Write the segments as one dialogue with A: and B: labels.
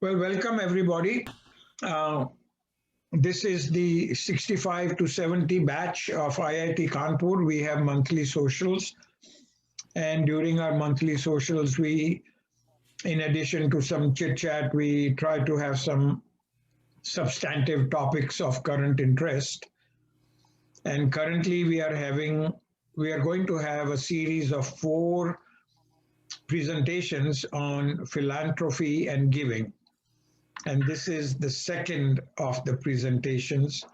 A: Well, welcome everybody. This is the 65 to 70 batch of IIT Kanpur. We have monthly socials. And during our monthly socials, in addition to some chit chat, we try to have some substantive topics of current interest. And currently we are going to have a series of 4 presentations on philanthropy and giving. And this is the second of the presentations.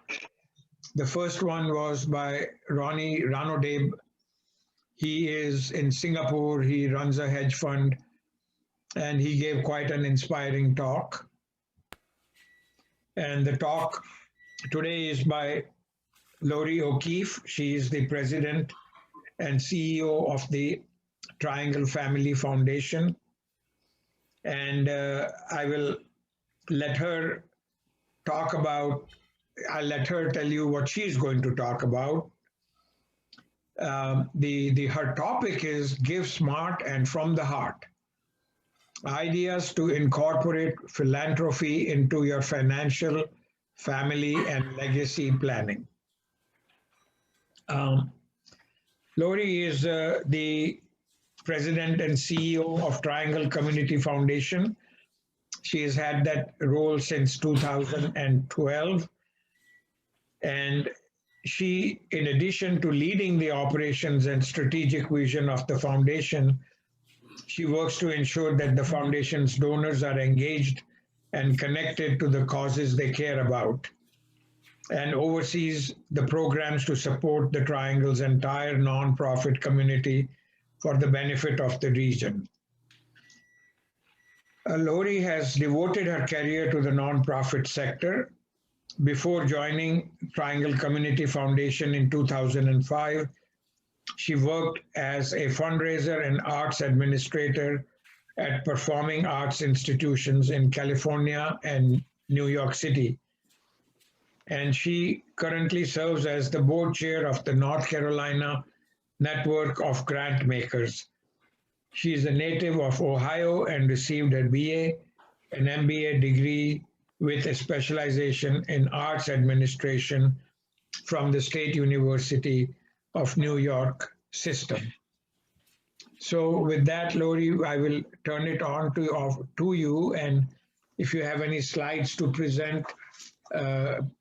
A: The first one was by Ronnie Ranodeb. He is in Singapore, he runs a hedge fund, and he gave quite an inspiring talk. And the talk today is by Lori O'Keefe. She is the president and CEO of the Triangle Family Foundation. And I will let her I'll let her tell you what she's going to talk about. Her topic is Give Smart and From the Heart. Ideas to incorporate philanthropy into your financial, family, and legacy planning. Lori is the president and CEO of Triangle Community Foundation. She has had that role since 2012. And she, in addition to leading the operations and strategic vision of the foundation, she works to ensure that the foundation's donors are engaged and connected to the causes they care about, and oversees the programs to support the Triangle's entire nonprofit community for the benefit of the region. Lori has devoted her career to the nonprofit sector. Before joining Triangle Community Foundation in 2005, she worked as a fundraiser and arts administrator at performing arts institutions in California and New York City. And she currently serves as the board chair of the North Carolina Network of Grant Makers. She is a native of Ohio and received a BA and MBA degree with a specialization in arts administration from the State University of New York system. So with that, Lori, I will turn it on to you. And if you have any slides to present,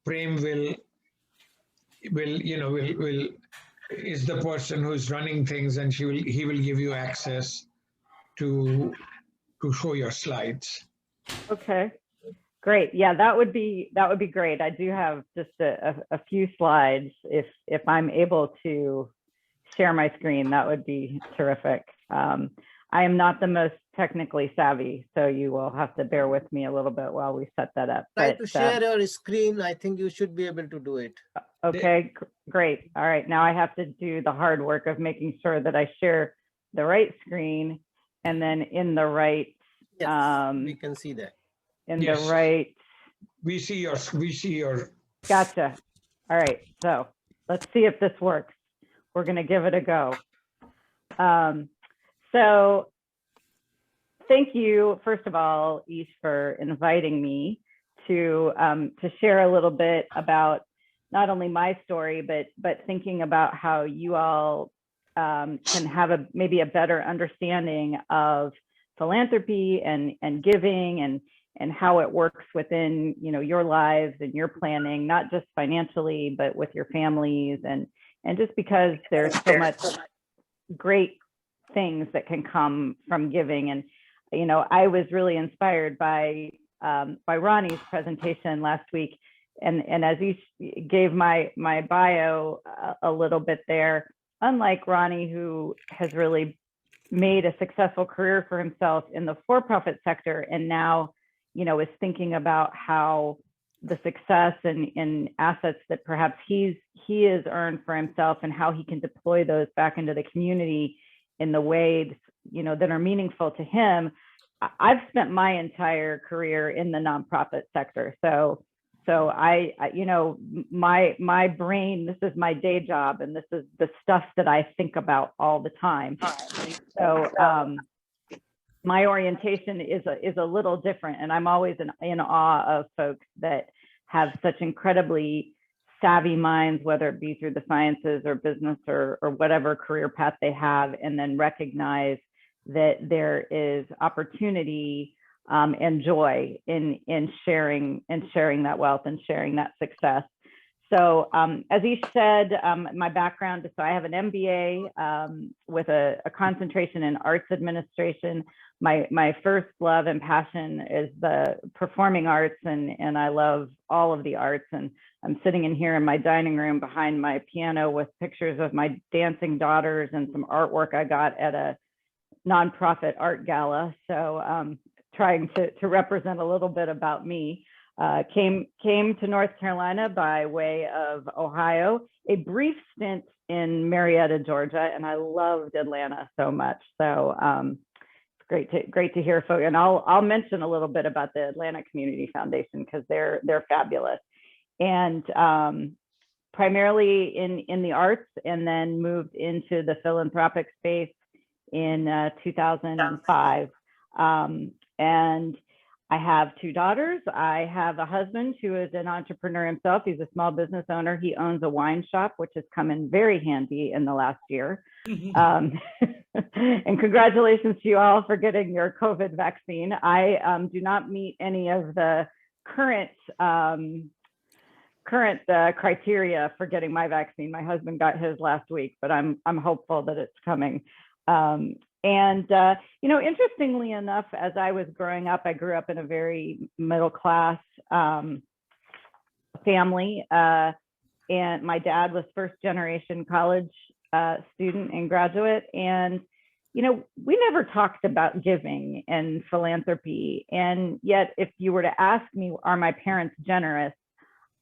A: Prem is the person who's running things, and he will give you access to show your slides.
B: Okay, great. Yeah, that would be great. I do have just a few slides. If I'm able to share my screen, that would be terrific. I am not the most technically savvy, so you will have to bear with me a little bit while we set that up.
C: Try to share your screen. I think you should be able to do it.
B: Okay, great. All right, now I have to do the hard work of making sure that I share the right screen and then in the right.
C: Yes, we can see that.
B: In the right.
A: We see your.
B: Gotcha. All right, so let's see if this works. We're going to give it a go. So thank you, first of all, Ish, for inviting me to share a little bit about not only my story, but thinking about how you all can have maybe a better understanding of philanthropy and giving and how it works within your lives and your planning, not just financially, but with your families and just because there's so much great things that can come from giving. And I was really inspired by Ronnie's presentation last week, and as he gave my bio a little bit there, unlike Ronnie, who has really made a successful career for himself in the for-profit sector, and now is thinking about how the success and assets that perhaps he has earned for himself and how he can deploy those back into the community in the ways that are meaningful to him. I've spent my entire career in the nonprofit sector, so I my brain, this is my day job, and this is the stuff that I think about all the time. So my orientation is a little different, and I'm always in awe of folks that have such incredibly savvy minds, whether it be through the sciences or business or whatever career path they have, and then recognize that there is opportunity and joy in sharing that wealth and sharing that success. So as Ish said, my background, so I have an MBA with a concentration in arts administration. My first love and passion is the performing arts, and I love all of the arts. And I'm sitting in here in my dining room behind my piano with pictures of my dancing daughters and some artwork I got at a nonprofit art gala. So trying to represent a little bit about me. Came to North Carolina by way of Ohio, a brief stint in Marietta, Georgia, and I loved Atlanta so much. So it's great to hear folks. And I'll mention a little bit about the Atlanta Community Foundation because they're fabulous. And primarily in the arts, and then moved into the philanthropic space in 2005. And I have two daughters. I have a husband who is an entrepreneur himself. He's a small business owner. He owns a wine shop, which has come in very handy in the last year. And congratulations to you all for getting your COVID vaccine. I do not meet any of the current criteria for getting my vaccine. My husband got his last week, but I'm hopeful that it's coming. And, you know, interestingly enough, as I was growing up, I grew up in a very middle-class family. And my dad was first-generation college student and graduate. And, you know, we never talked about giving and philanthropy. And yet, if you were to ask me, are my parents generous?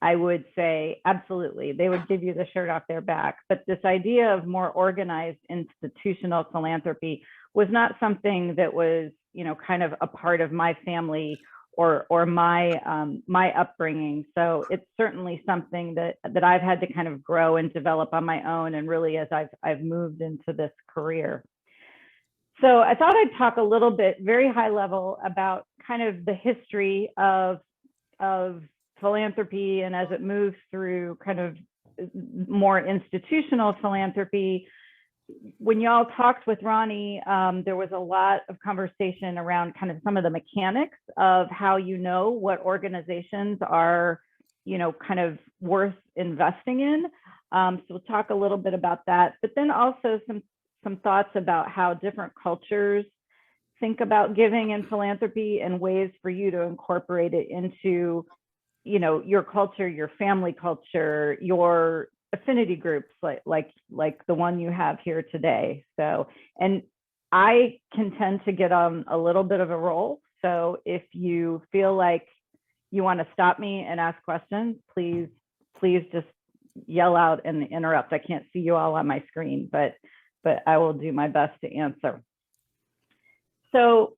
B: I would say absolutely. They would give you the shirt off their back. But this idea of more organized institutional philanthropy was not something that was, you know, kind of a part of my family or my upbringing. So it's certainly something that I've had to kind of grow and develop on my own, and really as I've moved into this career. So I thought I'd talk a little bit, very high level, about kind of the history of philanthropy, and as it moves through kind of more institutional philanthropy. When y'all talked with Ronnie, there was a lot of conversation around kind of some of the mechanics of how you know what organizations are, you know, kind of worth investing in. So we'll talk a little bit about that, but then also some thoughts about how different cultures think about giving and philanthropy, and ways for you to incorporate it into, you know, your culture, your family culture, your affinity groups like the one you have here today. So, and I can tend to get on a little bit of a roll. So if you feel like you want to stop me and ask questions, please just yell out and interrupt. I can't see you all on my screen, but I will do my best to answer. So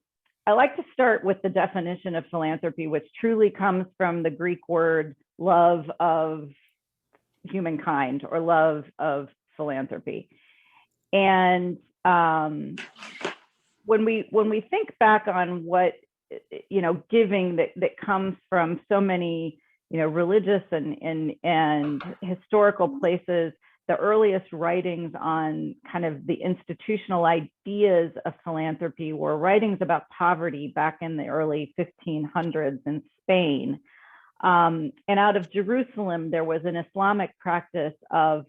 B: I like to start with the definition of philanthropy, which truly comes from the Greek word love of humankind, or love of philanthropy. And when we think back on what, you know, giving that comes from so many, you know, religious and historical places, the earliest writings on kind of the institutional ideas of philanthropy were writings about poverty back in the early 1500s in Spain. And out of Jerusalem, there was an Islamic practice of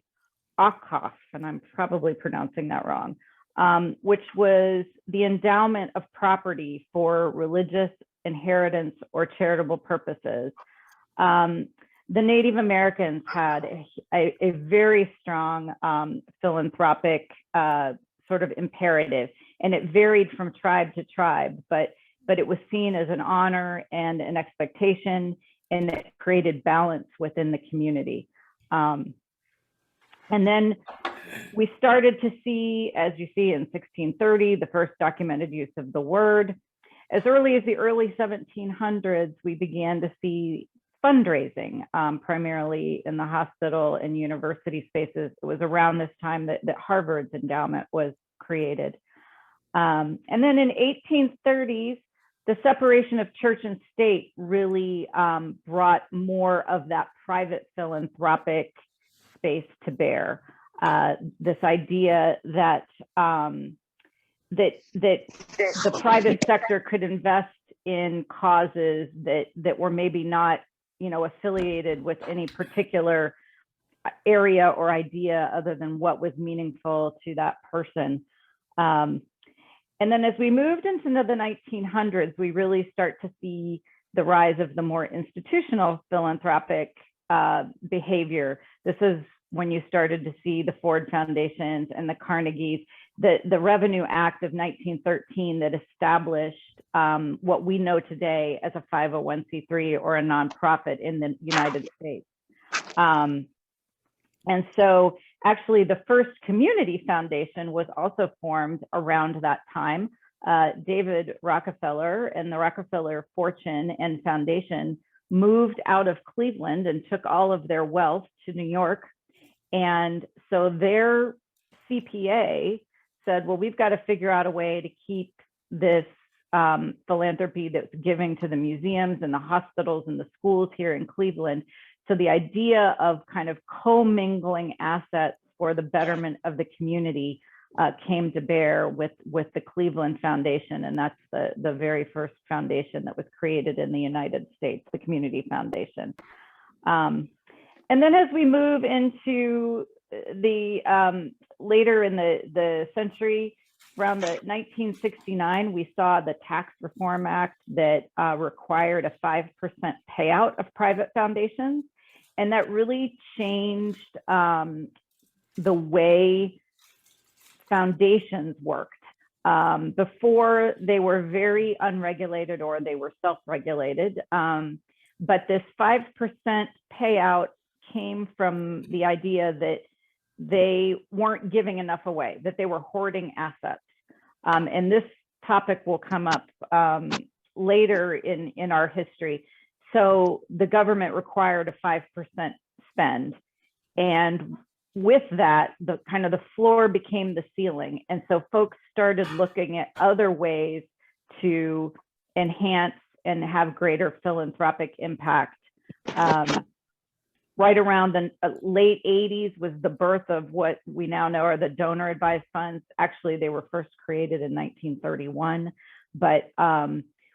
B: akaf, and I'm probably pronouncing that wrong, which was the endowment of property for religious inheritance or charitable purposes. The Native Americans had a very strong philanthropic sort of imperative, and it varied from tribe to tribe, but it was seen as an honor and an expectation, and it created balance within the community. And then we started to see, as you see in 1630, the first documented use of the word. As early as the early 1700s, we began to see fundraising, primarily in the hospital and university spaces. It was around this time that Harvard's endowment was created. And then in 1830s, the separation of church and state really brought more of that private philanthropic space to bear. This idea that that the private sector could invest in causes that were maybe not, affiliated with any particular area or idea other than what was meaningful to that person. And then as we moved into the 1900s, we really start to see the rise of the more institutional philanthropic behavior. This is when you started to see the Ford Foundations and the Carnegies, the Revenue Act of 1913 that established what we know today as a 501c3 or a nonprofit in the United States. And so actually the first community foundation was also formed around that time. David Rockefeller and the Rockefeller Fortune and Foundation moved out of Cleveland and took all of their wealth to New York. And so their CPA said, well, we've got to figure out a way to keep this philanthropy that's giving to the museums and the hospitals and the schools here in Cleveland. So the idea of kind of commingling assets for the betterment of the community came to bear with the Cleveland Foundation. And that's the very first foundation that was created in the United States, the Community Foundation. And then as we move into the later in the century, around the 1969, we saw the Tax Reform Act that required a 5% payout of private foundations. And that really changed the way foundations worked. Before, they were very unregulated or they were self-regulated. But this 5% payout came from the idea that they weren't giving enough away, that they were hoarding assets. And this topic will come up later in our history. So the government required a 5% spend. And with that, the floor became the ceiling. And so folks started looking at other ways to enhance and have greater philanthropic impact. Right around the late 80s was the birth of what we now know are the donor advised funds. Actually, they were first created in 1931, but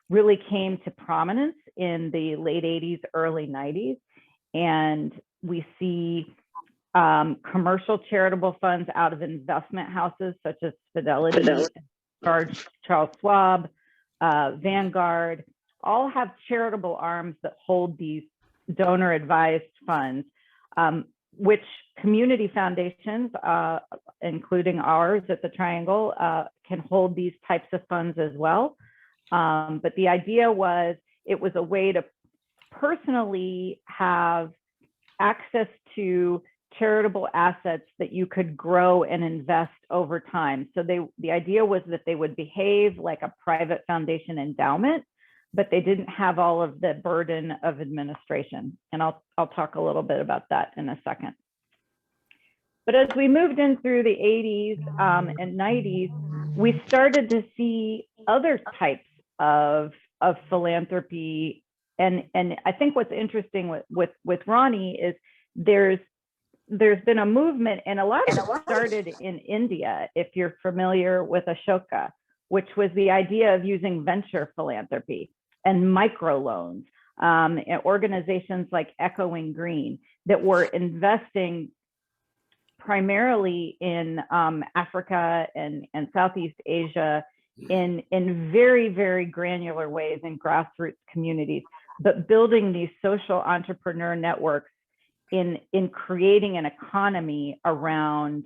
B: really came to prominence in the late 80s, early 90s. And we see commercial charitable funds out of investment houses such as Fidelity, Charles Schwab, Vanguard, all have charitable arms that hold these donor advised funds, which community foundations, including ours at the Triangle, can hold these types of funds as well. But the idea was it was a way to personally have access to charitable assets that you could grow and invest over time. So the idea was that they would behave like a private foundation endowment, but they didn't have all of the burden of administration. And I'll talk a little bit about that in a second. But as we moved in through the 80s and 90s, we started to see other types of philanthropy. And I think what's interesting with Ronnie is there's been a movement, and a lot of it started in India, if you're familiar with Ashoka, which was the idea of using venture philanthropy and microloans, and organizations like Echoing Green that were investing primarily in Africa and Southeast Asia in very, very granular ways in grassroots communities, but building these social entrepreneur networks in creating an economy around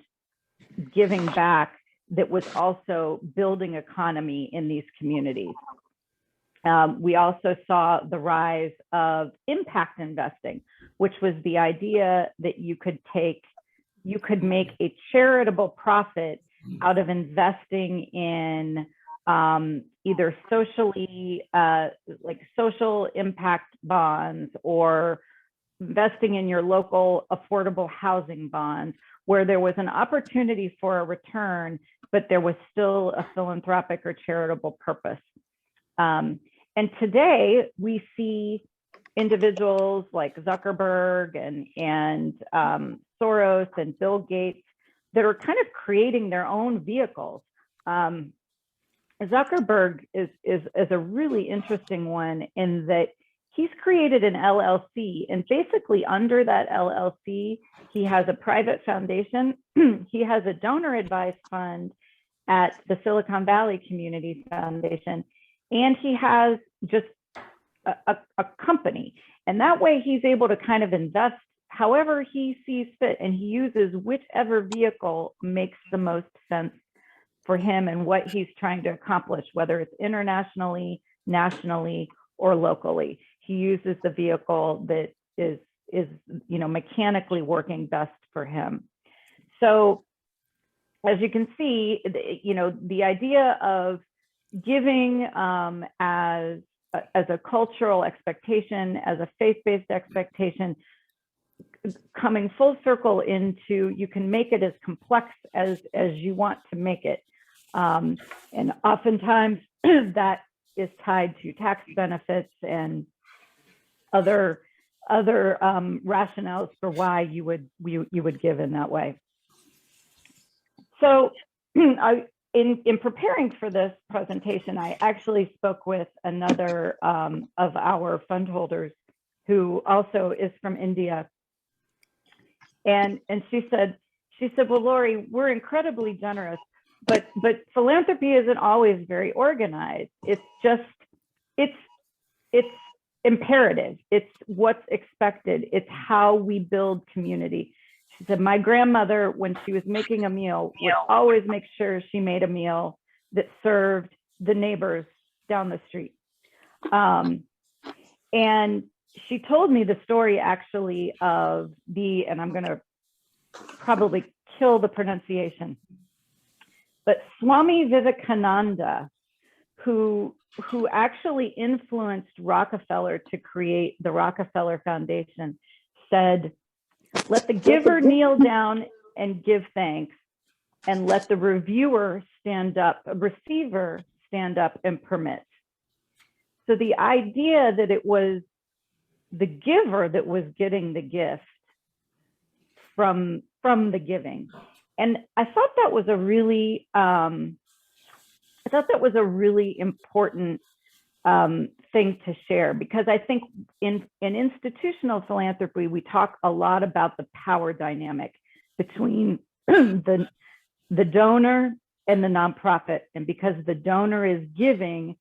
B: giving back that was also building economy in these communities. We also saw the rise of impact investing, which was the idea that you could make a charitable profit out of investing in either socially, like social impact bonds or investing in your local affordable housing bonds, where there was an opportunity for a return, but there was still a philanthropic or charitable purpose. And today we see individuals like Zuckerberg and Soros and Bill Gates that are kind of creating their own vehicles. Zuckerberg is a really interesting one in that he's created an LLC, and basically under that LLC, he has a private foundation, he has a donor advised fund at the Silicon Valley Community Foundation, and he has just a company. And that way he's able to kind of invest however he sees fit, and he uses whichever vehicle makes the most sense for him and what he's trying to accomplish, whether it's internationally, nationally, or locally. He uses the vehicle that is mechanically working best for him. So as you can see, the idea of giving as a cultural expectation, as a faith-based expectation, coming full circle into, you can make it as complex as you want to make it. And oftentimes that is tied to tax benefits and other rationales for why you would give in that way. So in preparing for this presentation, I actually spoke with another of our fund holders who also is from India. And she said, well, Lori, we're incredibly generous, but philanthropy isn't always very organized. It's imperative. It's what's expected. It's how we build community. She said, my grandmother, when she was making a meal, would always make sure she made a meal that served the neighbors down the street. And she told me the story actually of and I'm going to probably kill the pronunciation, but Swami Vivekananda, who actually influenced Rockefeller to create the Rockefeller Foundation, said, let the giver kneel down and give thanks, and let the receiver stand up and permit. So the idea that it was the giver that was getting the gift from the giving. And I thought that was a really important thing to share, because I think in institutional philanthropy, we talk a lot about the power dynamic between the donor and the nonprofit. And because the donor is giving,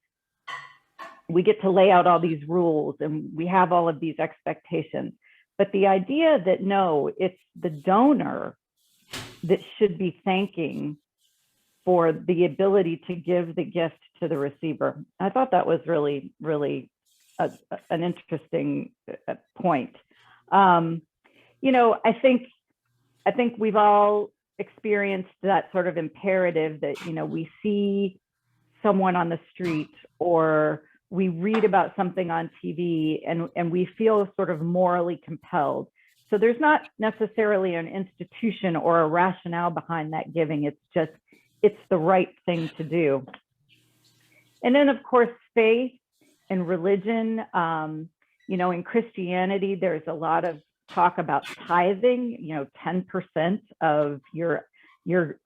B: we get to lay out all these rules and we have all of these expectations. But the idea that no, it's the donor that should be thanking for the ability to give the gift to the receiver. I thought that was really, really an interesting point. I think we've all experienced that sort of imperative that, we see someone on the street or we read about something on TV and we feel sort of morally compelled. So there's not necessarily an institution or a rationale behind that giving. It's the right thing to do. And then of course, faith and religion, in Christianity, there's a lot of talk about tithing, 10% of your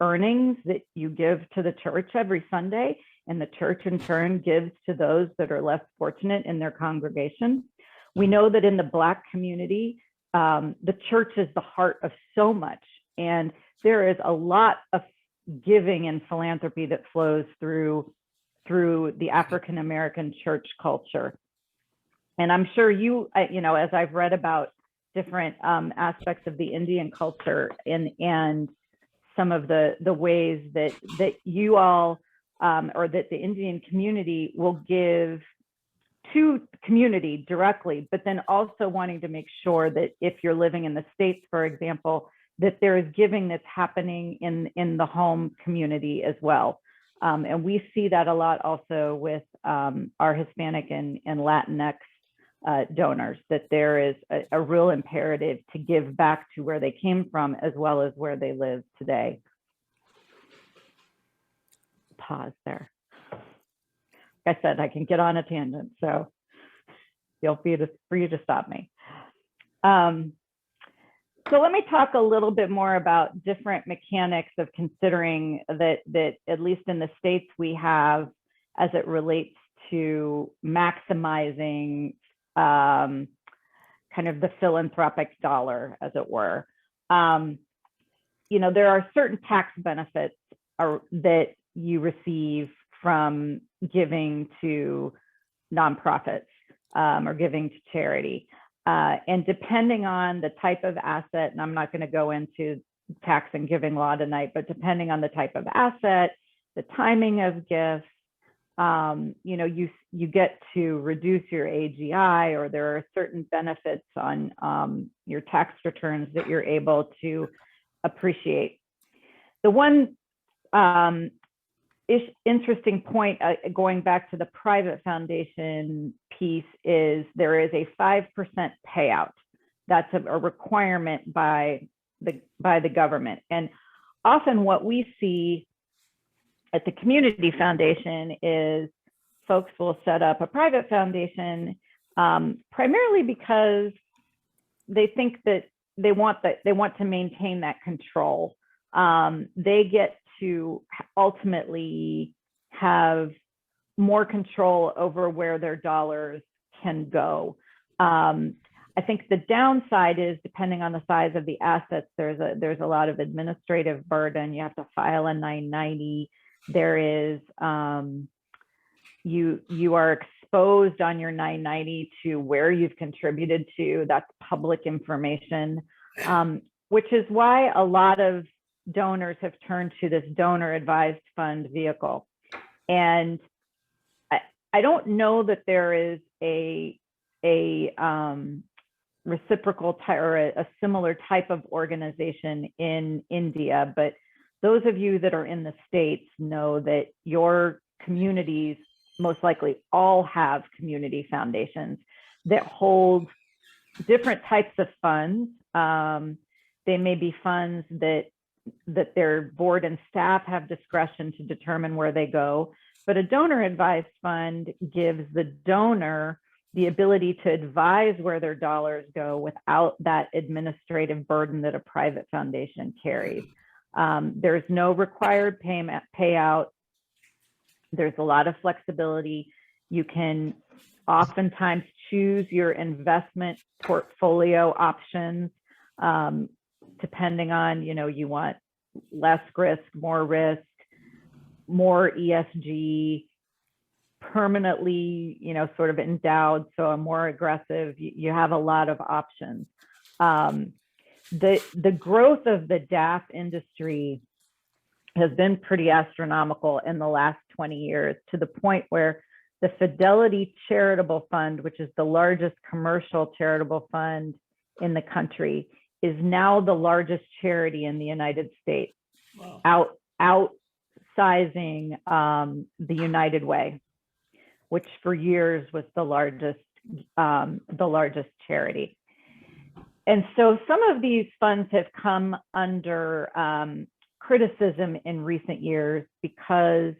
B: earnings that you give to the church every Sunday, and the church in turn gives to those that are less fortunate in their congregation. We know that in the Black community, the church is the heart of so much, and there is a lot of giving and philanthropy that flows through the African American church culture. And I'm sure as I've read about different aspects of the Indian culture and some of the ways that you all or that the Indian community will give to community directly, but then also wanting to make sure that if you're living in the States, for example, that there is giving that's happening in the home community as well. And we see that a lot also with our Hispanic and Latinx donors, that there is a real imperative to give back to where they came from as well as where they live today. Pause there. Like I said, I can get on a tangent, so feel free to stop me. So let me talk a little bit more about different mechanics of considering that at least in the States we have as it relates to maximizing kind of the philanthropic dollar, as it were. You know, there are certain tax benefits that you receive from giving to nonprofits or giving to charity. And depending on the type of asset, and I'm not going to go into tax and giving law tonight, but depending on the type of asset, the timing of gifts, you know, you get to reduce your AGI, or there are certain benefits on your tax returns that you're able to appreciate. The one interesting point, going back to the private foundation piece, is there is a 5% payout. That's a requirement by the government. And often what we see at the community foundation is folks will set up a private foundation primarily because they think that they want to maintain that control. They get to ultimately have more control over where their dollars can go. I think the downside is, depending on the size of the assets, there's a lot of administrative burden. You have to file a 990. There is you are exposed on your 990 to where you've contributed to. That's public information, which is why a lot of donors have turned to this donor advised fund vehicle. And I don't know that there is a reciprocal or a similar type of organization in India, but those of you that are in the States know that your communities most likely all have community foundations that hold different types of funds. They may be funds that their board and staff have discretion to determine where they go, but a donor advised fund gives the donor the ability to advise where their dollars go without that administrative burden that a private foundation carries. There's no required payout. There's a lot of flexibility. You can oftentimes choose your investment portfolio options, depending on, you know, you want less risk, more ESG, permanently, you know, sort of endowed, so a more aggressive. You have a lot of options. The growth of the DAF industry has been pretty astronomical in the last 20 years, to the point where the Fidelity Charitable Fund, which is the largest commercial charitable fund in the country, is now the largest charity in the United States. Wow. Outsizing the United Way, which for years was the largest charity. And so some of these funds have come under criticism in recent years because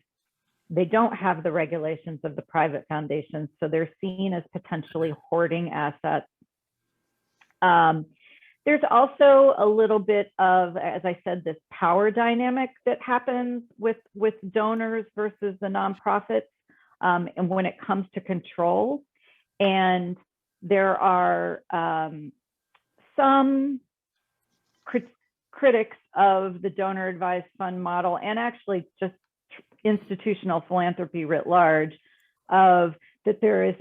B: they don't have the regulations of the private foundations, so they're seen as potentially hoarding assets. There's also a little bit of, as I said, this power dynamic that happens with donors versus the nonprofits, and when it comes to control. And there are some critics of the donor advised fund model, and actually just institutional philanthropy writ large, of that there is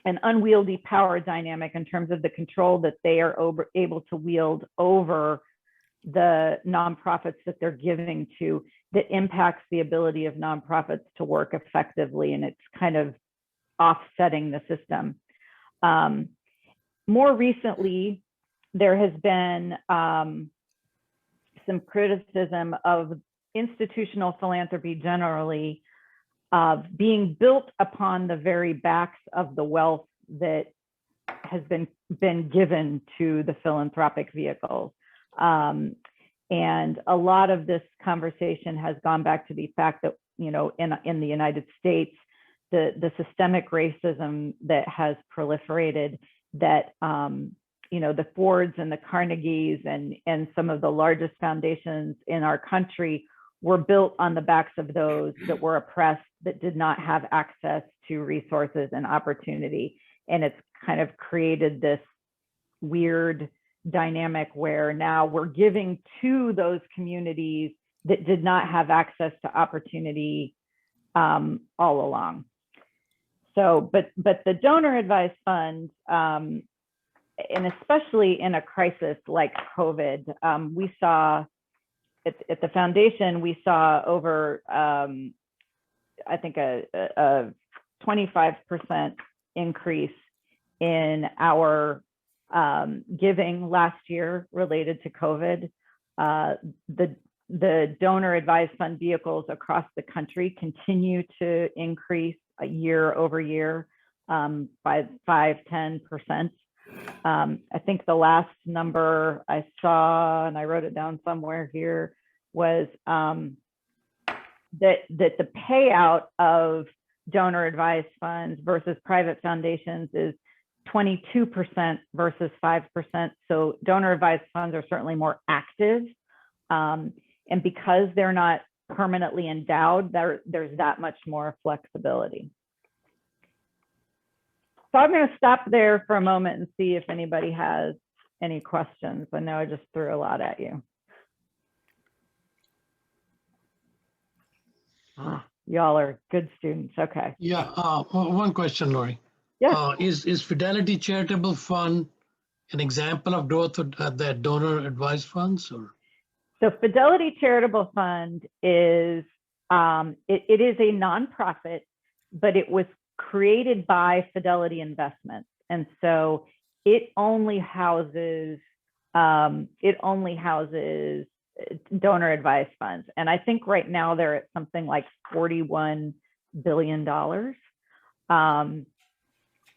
B: an unwieldy power dynamic in terms of the control that they are able to wield over the nonprofits that they're giving to, that impacts the ability of nonprofits to work effectively, and it's kind of offsetting the system. More recently, there has been some criticism of institutional philanthropy generally being built upon the very backs of the wealth that has been given to the philanthropic vehicles. And a lot of this conversation has gone back to the fact that, you know, in the United States, the systemic racism that has proliferated, that, you know, the Fords and the Carnegies and some of the largest foundations in our country were built on the backs of those that were oppressed, that did not have access to resources and opportunity. And it's kind of created this weird dynamic where now we're giving to those communities that did not have access to opportunity all along. So, but the donor advised fund, and especially in a crisis like COVID, we saw at the foundation, we saw over, I think a 25% increase in our giving last year related to COVID. The donor advised fund vehicles across the country continue to increase year over year by 5–10%. I think the last number I saw, and I wrote it down somewhere here, was that the payout of donor advised funds versus private foundations is 22% versus 5%. So donor advised funds are certainly more active. And because they're not permanently endowed, there's that much more flexibility. So I'm going to stop there for a moment and see if anybody has any questions. I know I just threw a lot at you. Y'all are good students. Okay.
D: Yeah, one question, Lori.
B: Yeah.
D: Is Fidelity Charitable Fund an example of growth of that donor advised funds? Or?
B: So Fidelity Charitable Fund is, it is a nonprofit, but it was created by Fidelity Investments. And so it only houses donor advised funds. And I think right now they're at something like $41 billion.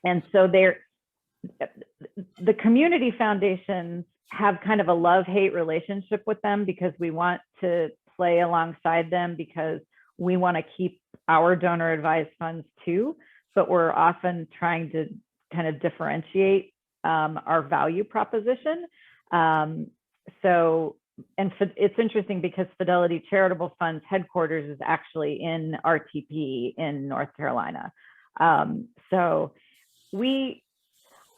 B: And so the community foundations have kind of a love-hate relationship with them, because we want to play alongside them because we want to keep our donor advised funds too, but we're often trying to kind of differentiate our value proposition. So, and it's interesting because Fidelity Charitable Fund's headquarters is actually in RTP in North Carolina. So I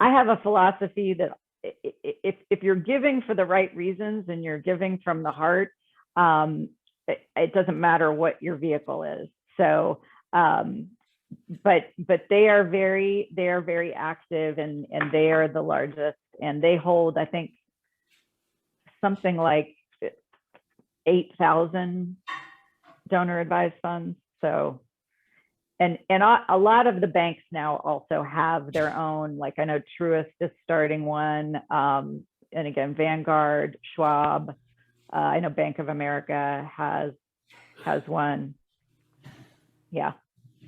B: have a philosophy that if you're giving for the right reasons and you're giving from the heart, it doesn't matter what your vehicle is. So, but they are very active, and they are the largest, and they hold, I think, something like 8,000 donor advised funds. So, and a lot of the banks now also have their own, like I know Truist is starting one, and again, Vanguard, Schwab, I know Bank of America has one. Yeah.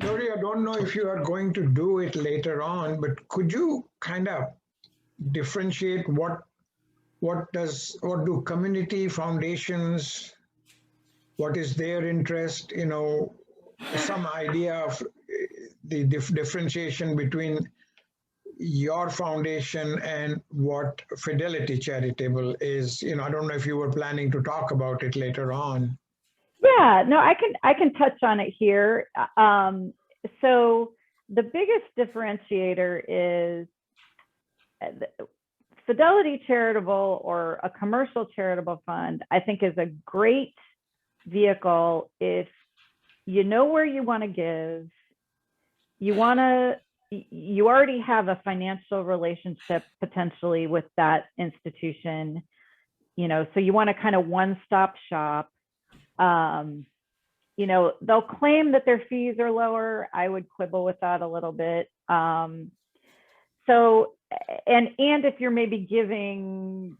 A: Lori, I don't know if you are going to do it later on, but could you kind of differentiate what do community foundations, what is their interest, you know, some idea of the differentiation between your foundation and what Fidelity Charitable is? You know, I don't know if you were planning to talk about it later on.
B: Yeah, no, I can touch on it here. So the biggest differentiator is Fidelity Charitable, or a commercial charitable fund, I think is a great vehicle if you know where you want to give, you already have a financial relationship potentially with that institution, you know, so you want to kind of one-stop shop. You know, they'll claim that their fees are lower. I would quibble with that a little bit. So, and if you're maybe giving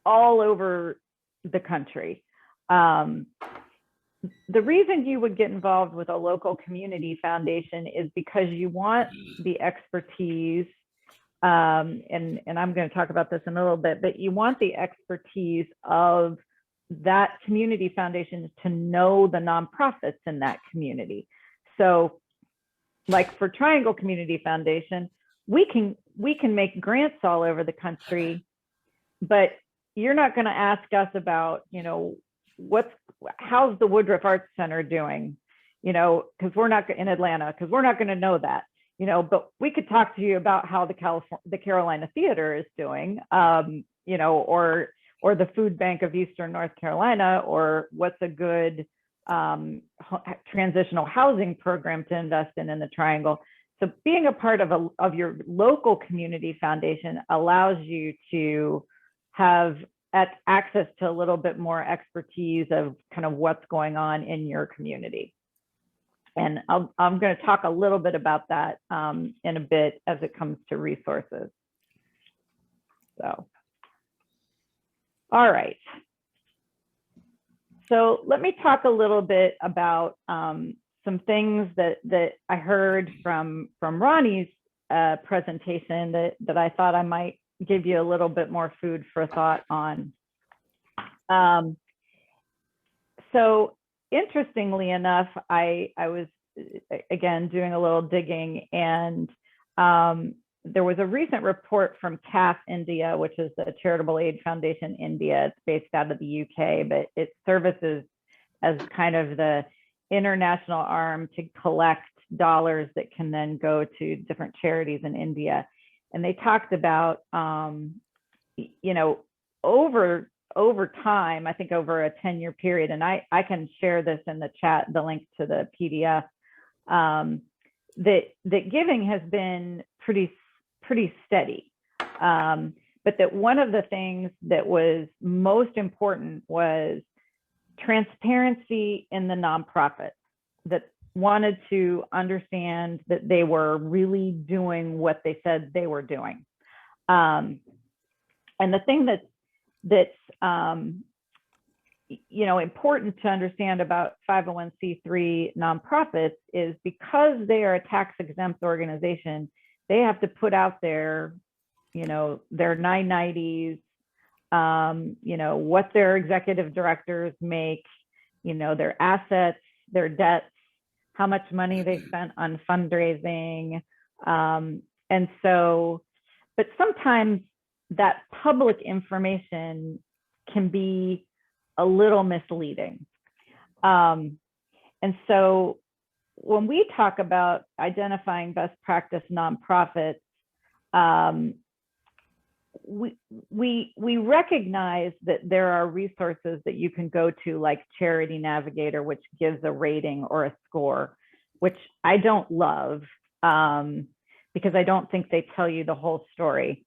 B: all over the country, the reason you would get involved with a local community foundation is because you want the expertise, and I'm going to talk about this in a little bit, but you want the expertise of that community foundation to know the nonprofits in that community. So like for Triangle Community Foundation, we can make grants all over the country, but you're not going to ask us about, you know, how's the Woodruff Arts Center doing, you know, because we're not in Atlanta, because we're not going to know that, you know, but we could talk to you about how the Carolina Theater is doing, you know, or the Food Bank of Eastern North Carolina, or what's a good transitional housing program to invest in the Triangle. So being a part of your local community foundation allows you to have access to a little bit more expertise of kind of what's going on in your community. And I'm going to talk a little bit about that in a bit as it comes to resources. So, all right. So let me talk a little bit about some things that I heard from Ronnie's presentation that I thought I might give you a little bit more food for thought on. So interestingly enough, I was again doing a little digging, and there was a recent report from CAF India, which is the Charitable Aid Foundation India. It's based out of the UK, but it services as kind of the international arm to collect dollars that can then go to different charities in India. And they talked about, you know, over time, I think over a 10-year period, and I can share this in the chat, the link to the PDF, that giving has been pretty steady. But that one of the things that was most important was transparency in the nonprofits, that wanted to understand that they were really doing what they said they were doing. And the thing that's you know, important to understand about 501c3 nonprofits is because they are a tax exempt organization, they have to put out their, you know, their 990s, you know, what their executive directors make, you know, their assets, their debts, how much money they spent on fundraising. And so, but sometimes that public information can be a little misleading. And so when we talk about identifying best practice nonprofits, we recognize that there are resources that you can go to, like Charity Navigator, which gives a rating or a score, which I don't love because I don't think they tell you the whole story.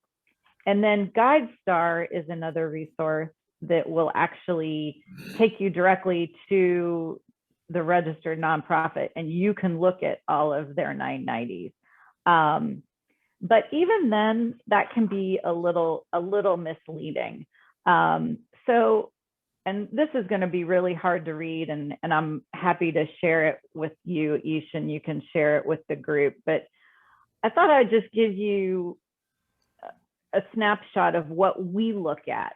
B: And then GuideStar is another resource that will actually take you directly to the registered nonprofit, and you can look at all of their 990s. But even then, that can be a little misleading. So, and this is going to be really hard to read, and I'm happy to share it with you, Ish, and you can share it with the group. But I thought I'd just give you a snapshot of what we look at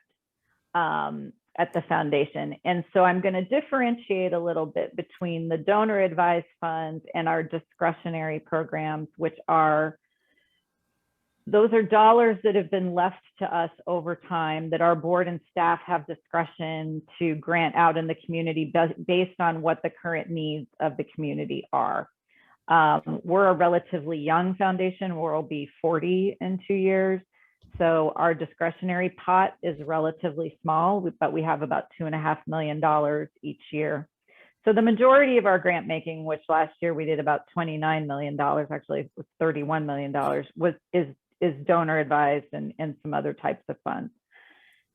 B: the foundation. And so I'm going to differentiate a little bit between the donor advised funds and our discretionary programs, which are, those are dollars that have been left to us over time that our board and staff have discretion to grant out in the community based on what the current needs of the community are. We're a relatively young foundation. We'll be 40 in 2 years. So our discretionary pot is relatively small, but we have about $2.5 million each year. So the majority of our grant making, which last year we did about $29 million, actually it was $31 million, is donor advised and some other types of funds.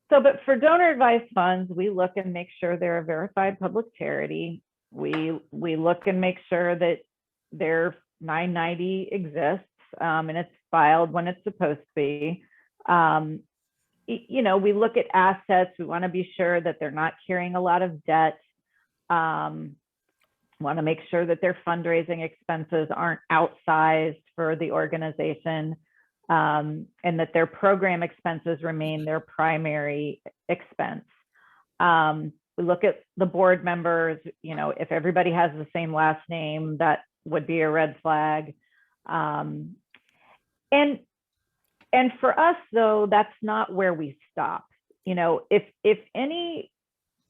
B: So, but for donor advised funds, we look and make sure they're a verified public charity. We look and make sure that their 990 exists and it's filed when it's supposed to be. You know, we look at assets. We want to be sure that they're not carrying a lot of debt. And want to make sure that their fundraising expenses aren't outsized for the organization, and that their program expenses remain their primary expense. We look at the board members, you know, if everybody has the same last name, that would be a red flag. And for us, though, that's not where we stop. You know, if any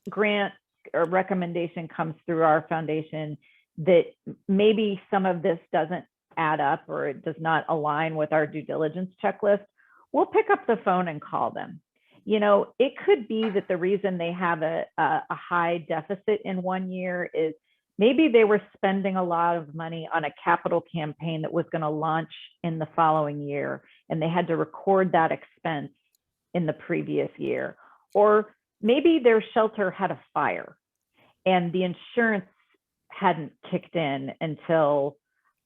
B: grant or recommendation comes through our foundation that maybe some of this doesn't add up or it does not align with our due diligence checklist, we'll pick up the phone and call them. You know, it could be that the reason they have a high deficit in 1 year is maybe they were spending a lot of money on a capital campaign that was going to launch in the following year, and they had to record that expense in the previous year. Or maybe their shelter had a fire and the insurance hadn't kicked in until,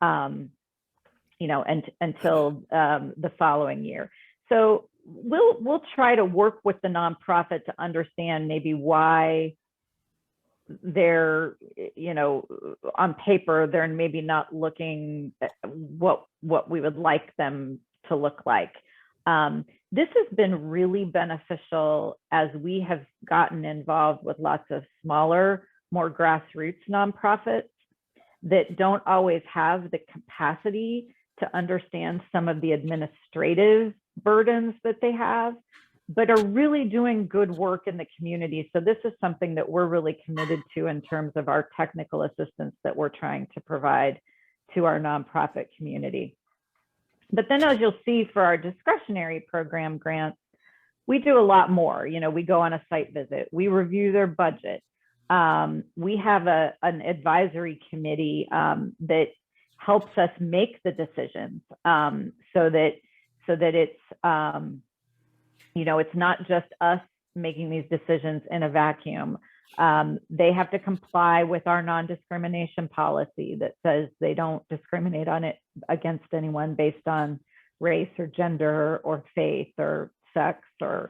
B: you know, until the following year. So we'll try to work with the nonprofit to understand maybe why they're, you know, on paper, they're maybe not looking at what we would like them to look like. This has been really beneficial as we have gotten involved with lots of smaller, more grassroots nonprofits that don't always have the capacity to understand some of the administrative burdens that they have, but are really doing good work in the community. So this is something that we're really committed to in terms of our technical assistance that we're trying to provide to our nonprofit community. But then, as you'll see, for our discretionary program grants, we do a lot more. You know, we go on a site visit, we review their budget. We have an advisory committee that helps us make the decisions, so that it's, you know, it's not just us making these decisions in a vacuum. They have to comply with our non-discrimination policy that says they don't discriminate on it against anyone based on race or gender or faith or sex or,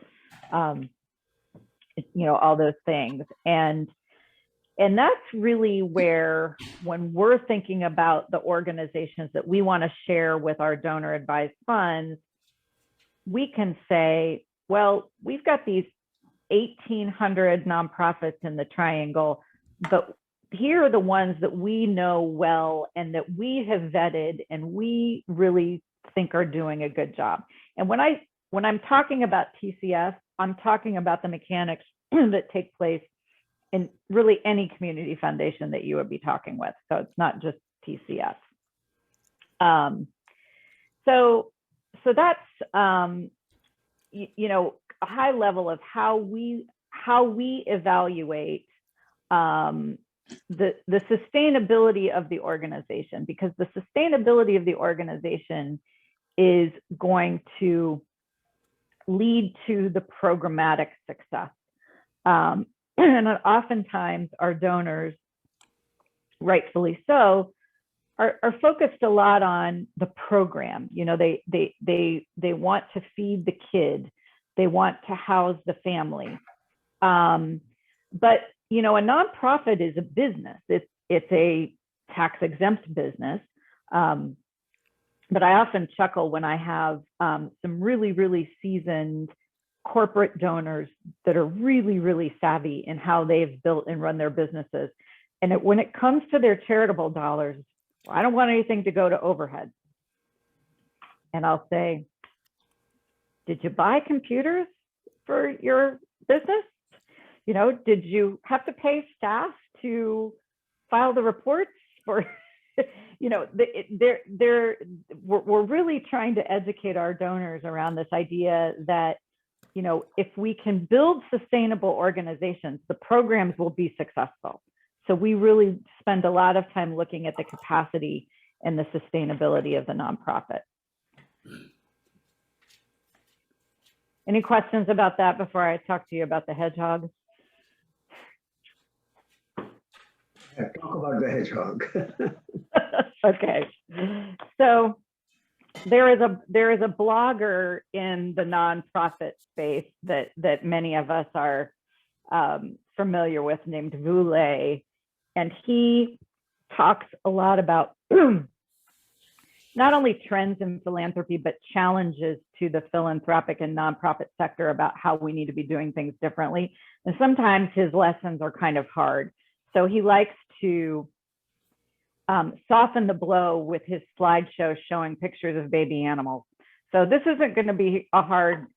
B: you know, all those things. And that's really where, when we're thinking about the organizations that we want to share with our donor advised funds, we can say, well, we've got these 1,800 nonprofits in the triangle, but here are the ones that we know well and that we have vetted and we really think are doing a good job. And when I'm talking about TCF, I'm talking about the mechanics that take place in really any community foundation that you would be talking with. So it's not just TCF. So that's, you know, a high level of how we evaluate the sustainability of the organization, because the sustainability of the organization is going to lead to the programmatic success. And oftentimes our donors, rightfully so, are focused a lot on the program. You know, they want to feed the kid, they want to house the family. But you know, a nonprofit is a business. It's a tax exempt business. But I often chuckle when I have some really seasoned corporate donors that are really savvy in how they've built and run their businesses. And when it comes to their charitable dollars, I don't want anything to go to overhead. And I'll say, did you buy computers for your business? You know, did you have to pay staff to file the reports for, you know, we're really trying to educate our donors around this idea that, you know, if we can build sustainable organizations, the programs will be successful. So we really spend a lot of time looking at the capacity and the sustainability of the nonprofit. Any questions about that before I talk to you about the hedgehog?
E: Yeah, talk about the hedgehog.
B: Okay, so there is a blogger in the nonprofit space that many of us are familiar with, named Vule, and he talks a lot about not only trends in philanthropy, but challenges to the philanthropic and nonprofit sector about how we need to be doing things differently. And sometimes his lessons are kind of hard. So he likes to soften the blow with his slideshow showing pictures of baby animals. So this isn't going to be a hard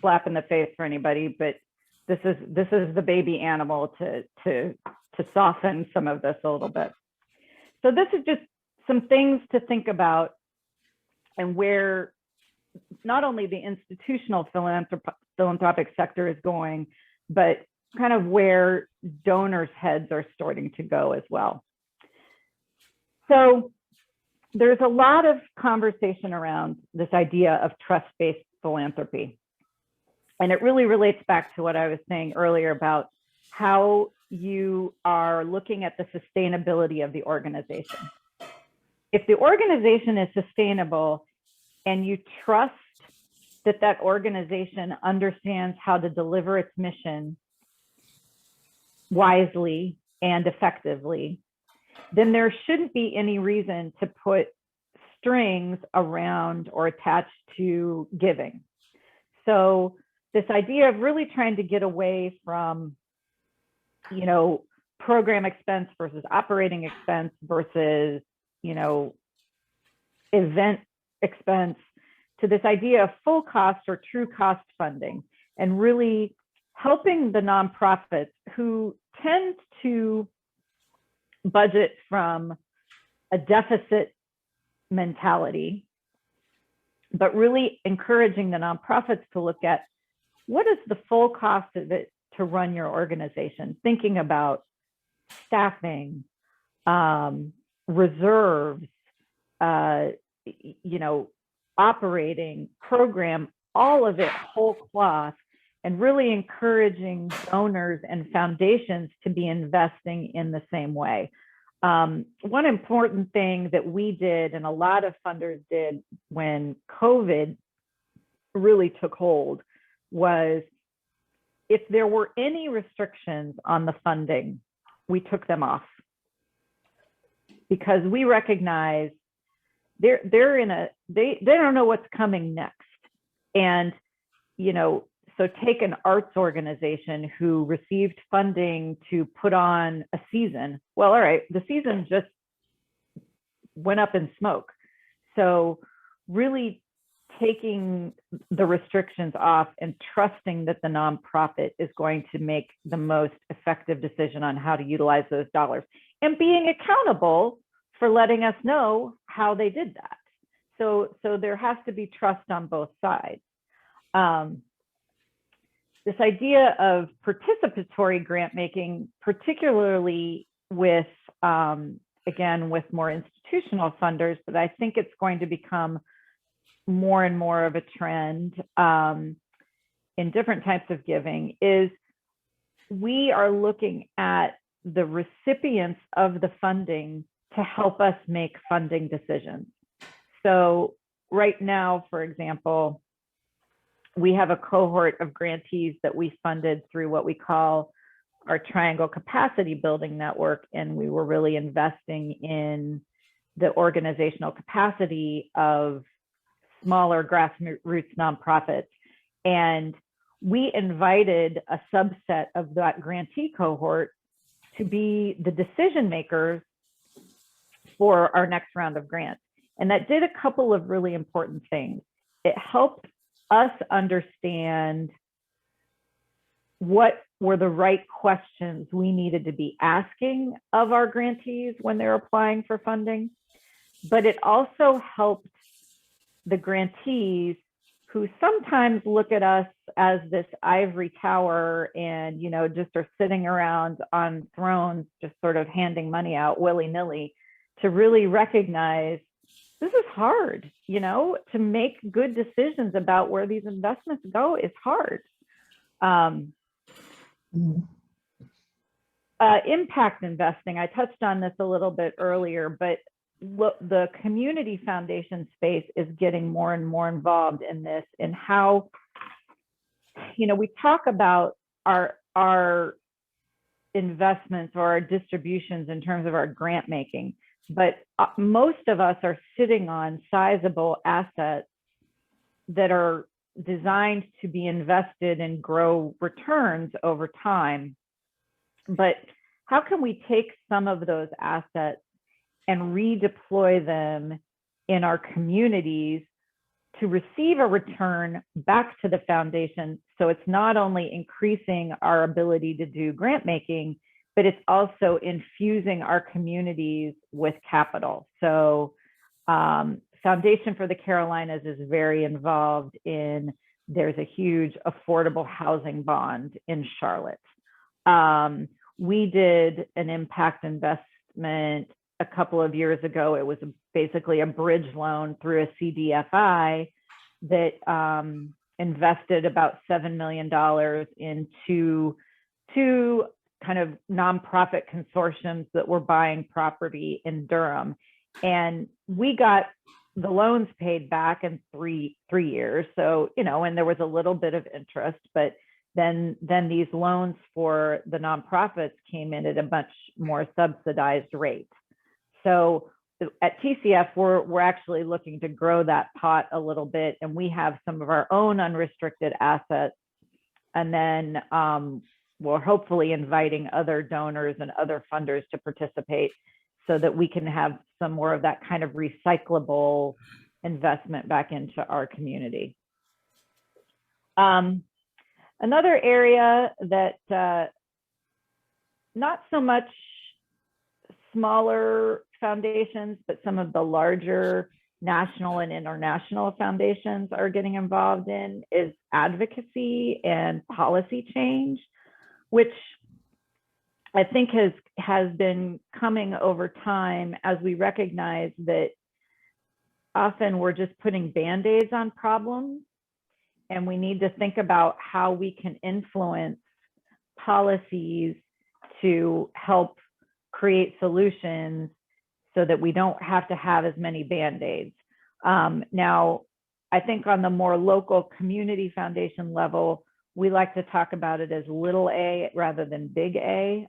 B: slap in the face for anybody, but this is the baby animal to soften some of this a little bit. So this is just some things to think about, and where not only the institutional philanthropic sector is going, but kind of where donors' heads are starting to go as well. So there's a lot of conversation around this idea of trust-based philanthropy. And it really relates back to what I was saying earlier about how you are looking at the sustainability of the organization. If the organization is sustainable and you trust that that organization understands how to deliver its mission wisely and effectively, then there shouldn't be any reason to put strings around or attached to giving. So this idea of really trying to get away from, you know, program expense versus operating expense versus, you know, event expense, to this idea of full cost or true cost funding, and really helping the nonprofits who tend to budget from a deficit mentality, but really encouraging the nonprofits to look at what is the full cost of it to run your organization, thinking about staffing, reserves, you know, operating, program, all of it whole cloth, and really encouraging donors and foundations to be investing in the same way. One important thing that we did, and a lot of funders did when COVID really took hold, was if there were any restrictions on the funding, we took them off, because we recognize they don't know what's coming next. And, you know, so take an arts organization who received funding to put on a season. Well, all right, the season just went up in smoke. So really taking the restrictions off and trusting that the nonprofit is going to make the most effective decision on how to utilize those dollars, and being accountable for letting us know how they did that. So there has to be trust on both sides. This idea of participatory grant making, particularly with, again, with more institutional funders, but I think it's going to become more and more of a trend in different types of giving, is we are looking at the recipients of the funding to help us make funding decisions. So right now, for example, we have a cohort of grantees that we funded through what we call our Triangle Capacity Building Network, and we were really investing in the organizational capacity of smaller grassroots nonprofits. And we invited a subset of that grantee cohort to be the decision makers for our next round of grants. And that did a couple of really important things. It helped us understand what were the right questions we needed to be asking of our grantees when they're applying for funding. But it also helped the grantees, who sometimes look at us as this ivory tower and, you know, just are sitting around on thrones, just sort of handing money out willy-nilly, to really recognize this is hard, you know, to make good decisions about where these investments go is hard. Impact investing, I touched on this a little bit earlier, but the community foundation space is getting more and more involved in this, and how, you know, we talk about our investments or our distributions in terms of our grant making, but most of us are sitting on sizable assets that are designed to be invested and grow returns over time. But how can we take some of those assets and redeploy them in our communities to receive a return back to the foundation? So it's not only increasing our ability to do grant making, but it's also infusing our communities with capital. So Foundation for the Carolinas is very involved in, there's a huge affordable housing bond in Charlotte. We did an impact investment a couple of years ago. It was basically a bridge loan through a CDFI that invested about $7 million into two kind of nonprofit consortiums that were buying property in Durham. And we got the loans paid back in three years. So, you know, and there was a little bit of interest, but then these loans for the nonprofits came in at a much more subsidized rate. So at TCF, we're actually looking to grow that pot a little bit, and we have some of our own unrestricted assets. And then we're hopefully inviting other donors and other funders to participate so that we can have some more of that kind of recyclable investment back into our community. Another area that not so much smaller foundations, but some of the larger national and international foundations are getting involved in is advocacy and policy change, which I think has been coming over time as we recognize that often we're just putting Band-Aids on problems, and we need to think about how we can influence policies to help create solutions so that we don't have to have as many Band-Aids. Now, I think on the more local community foundation level, we like to talk about it as little a rather than big A.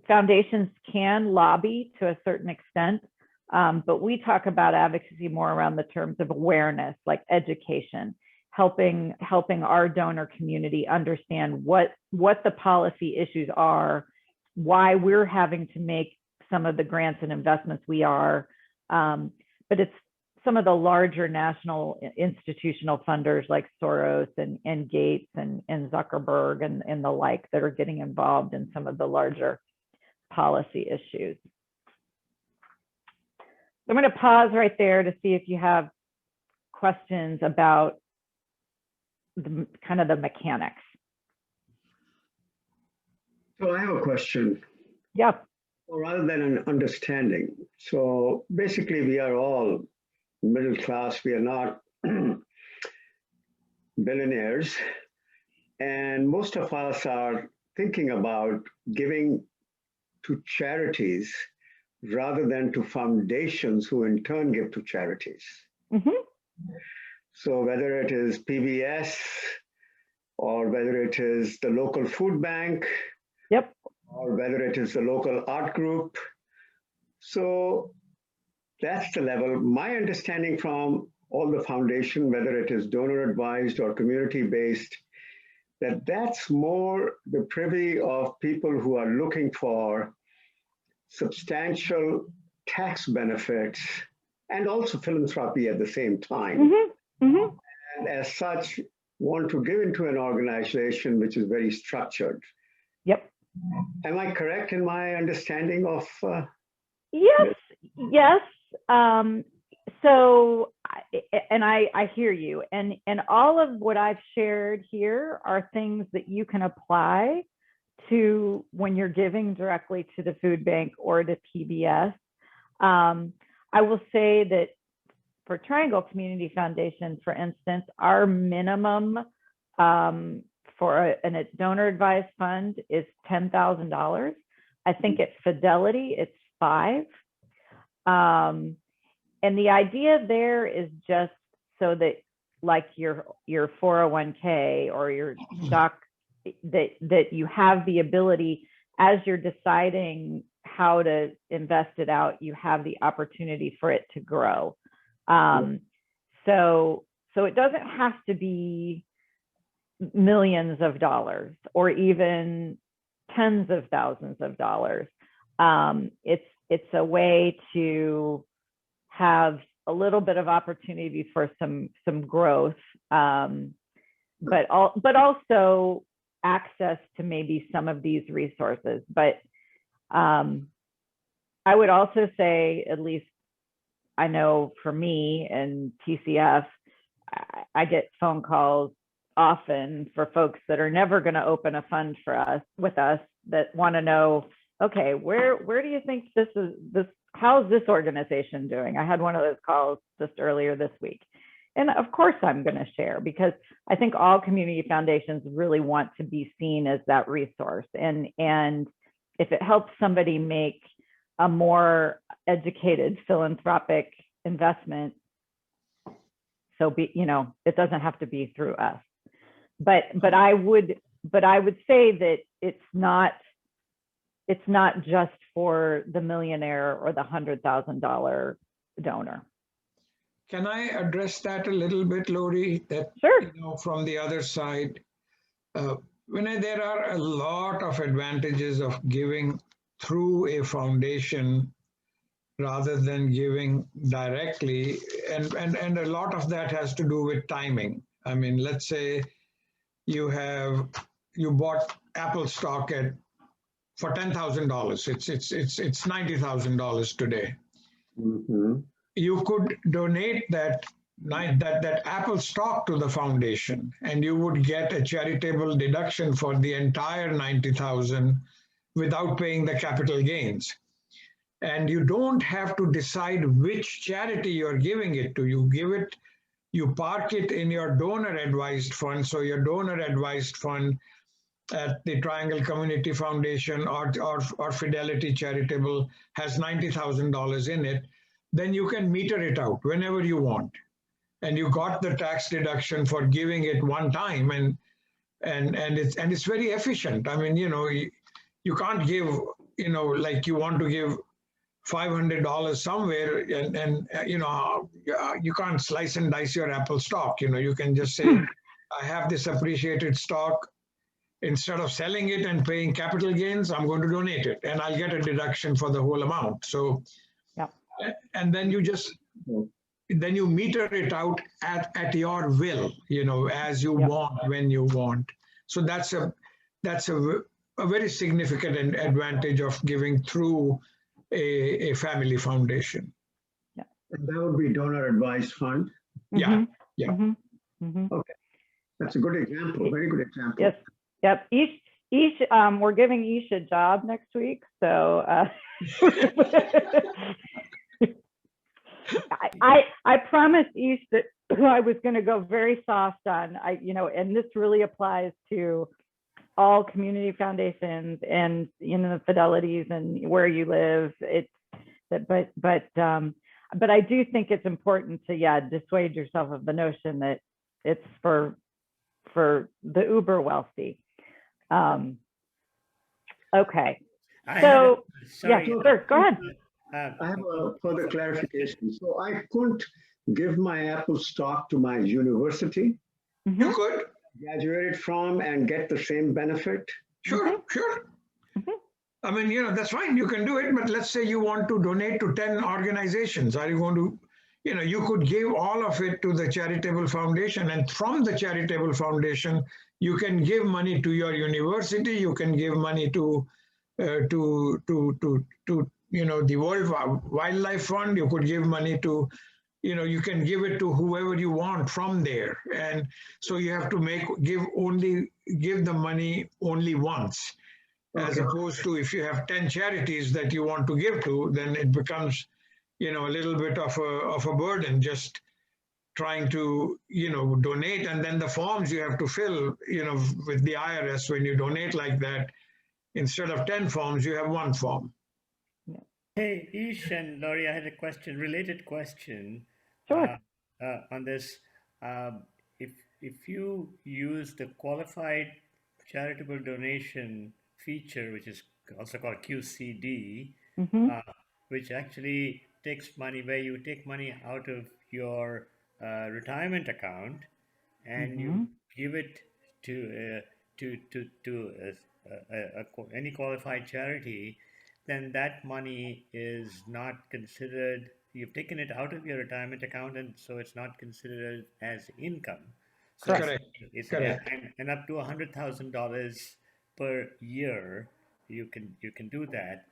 B: Foundations can lobby to a certain extent, but we talk about advocacy more around the terms of awareness, like education, helping our donor community understand what the policy issues are, why we're having to make some of the grants and investments we are, but it's some of the larger national institutional funders like Soros and Gates and Zuckerberg and the like that are getting involved in some of the larger policy issues. I'm going to pause right there to see if you have questions about the kind of the mechanics.
E: So I have a question.
B: Yeah.
E: Or rather than an understanding. So basically, we are all middle class. We are not billionaires. And most of us are thinking about giving to charities rather than to foundations who in turn give to charities.
B: Mm-hmm.
E: So whether it is PBS or whether it is the local food bank,
B: Yep.
E: or whether it is the local art group. So that's the level. My understanding from all the foundation, whether it is donor advised or community based, that's more the privy of people who are looking for substantial tax benefits and also philanthropy at the same time.
B: Mm-hmm. Mm-hmm.
E: And as such, want to give into an organization which is very structured.
B: Yep.
E: Am I correct in my understanding of?
B: Yes. Yes. So, and I hear you, and all of what I've shared here are things that you can apply to when you're giving directly to the food bank or to PBS. I will say that for Triangle Community Foundation, for instance, our minimum for a donor advised fund is $10,000. I think at Fidelity, it's $5,000. And the idea there is just so that like your 401k or your stock that you have the ability, as you're deciding how to invest it out, you have the opportunity for it to grow. So it doesn't have to be millions of dollars or even tens of thousands of dollars. It's a way to have a little bit of opportunity for some growth, but also access to maybe some of these resources. But I would also say, at least I know for me and TCF, I get phone calls often for folks that are never going to open a fund with us that want to know, okay, where do you think how's this organization doing? I had one of those calls just earlier this week. And of course I'm going to share, because I think all community foundations really want to be seen as that resource. And if it helps somebody make a more educated philanthropic investment, so it doesn't have to be through us. But I would say that it's not just for the millionaire or the $100,000 donor.
A: Can I address that a little bit, Lori? That,
B: sure.
A: From the other side, there are a lot of advantages of giving through a foundation rather than giving directly, and a lot of that has to do with timing. I mean, let's say you bought Apple stock for $10,000. It's $90,000 today.
E: Mm-hmm.
A: You could donate that Apple stock to the foundation, and you would get a charitable deduction for the entire $90,000 without paying the capital gains. And you don't have to decide which charity you're giving it to. You park it in your donor advised fund. So your donor advised fund at the Triangle Community Foundation or Fidelity Charitable has $90,000 in it. Then you can meter it out whenever you want. And you got the tax deduction for giving it one time, and it's very efficient. I mean, you can't give, like you want to give $500 somewhere, and you can't slice and dice your Apple stock. You can just say, I have this appreciated stock. Instead of selling it and paying capital gains, I'm going to donate it, and I'll get a deduction for the whole amount. So, yeah. And then you meter it out at your will, as you want, when you want. So that's a very significant advantage of giving through a family foundation.
B: Yeah.
E: And that would be donor advised fund.
A: Yeah. Yeah.
B: Mm-hmm. Mm-hmm.
E: Okay. That's a good example. Very good example.
B: Yes. Yep. Each we're giving each a job next week. So I promised Ish that I was going to go very soft on, and this really applies to all community foundations and the Fidelities and where you live. But I do think it's important to dissuade yourself of the notion that it's for the uber wealthy. Okay. So sure, go ahead.
E: I have a further clarification. So I couldn't give my Apple stock to my university.
B: Mm-hmm.
A: You could
E: graduate from and get the same benefit.
A: Sure.
B: Mm-hmm.
A: I mean, that's fine. You can do it. But let's say you want to donate to 10 organizations. Are you going to, you could give all of it to the charitable foundation, and from the charitable foundation, you can give money to your university. You can give money to the World Wildlife Fund. You could give money to, you can give it to whoever you want from there. And so you have to give the money only once, as opposed to if you have 10 charities that you want to give to, then it becomes, a little bit of a burden just trying to, donate. And then the forms you have to fill, with the IRS when you donate like that, instead of 10 forms, you have one form.
F: Hey, Ish and Lori, I had a related question.
B: Sure.
F: On this. If you use the qualified charitable donation feature, which is also called QCD,
B: Mhm.
F: which actually takes money, where you take money out of your retirement account and you
B: Mhm.
F: give it to any qualified charity, then that money is not considered. You've taken it out of your retirement account, and so it's not considered as income. So
B: Correct.
F: it's
A: Correct.
F: and up to $100,000 per year, you can do that.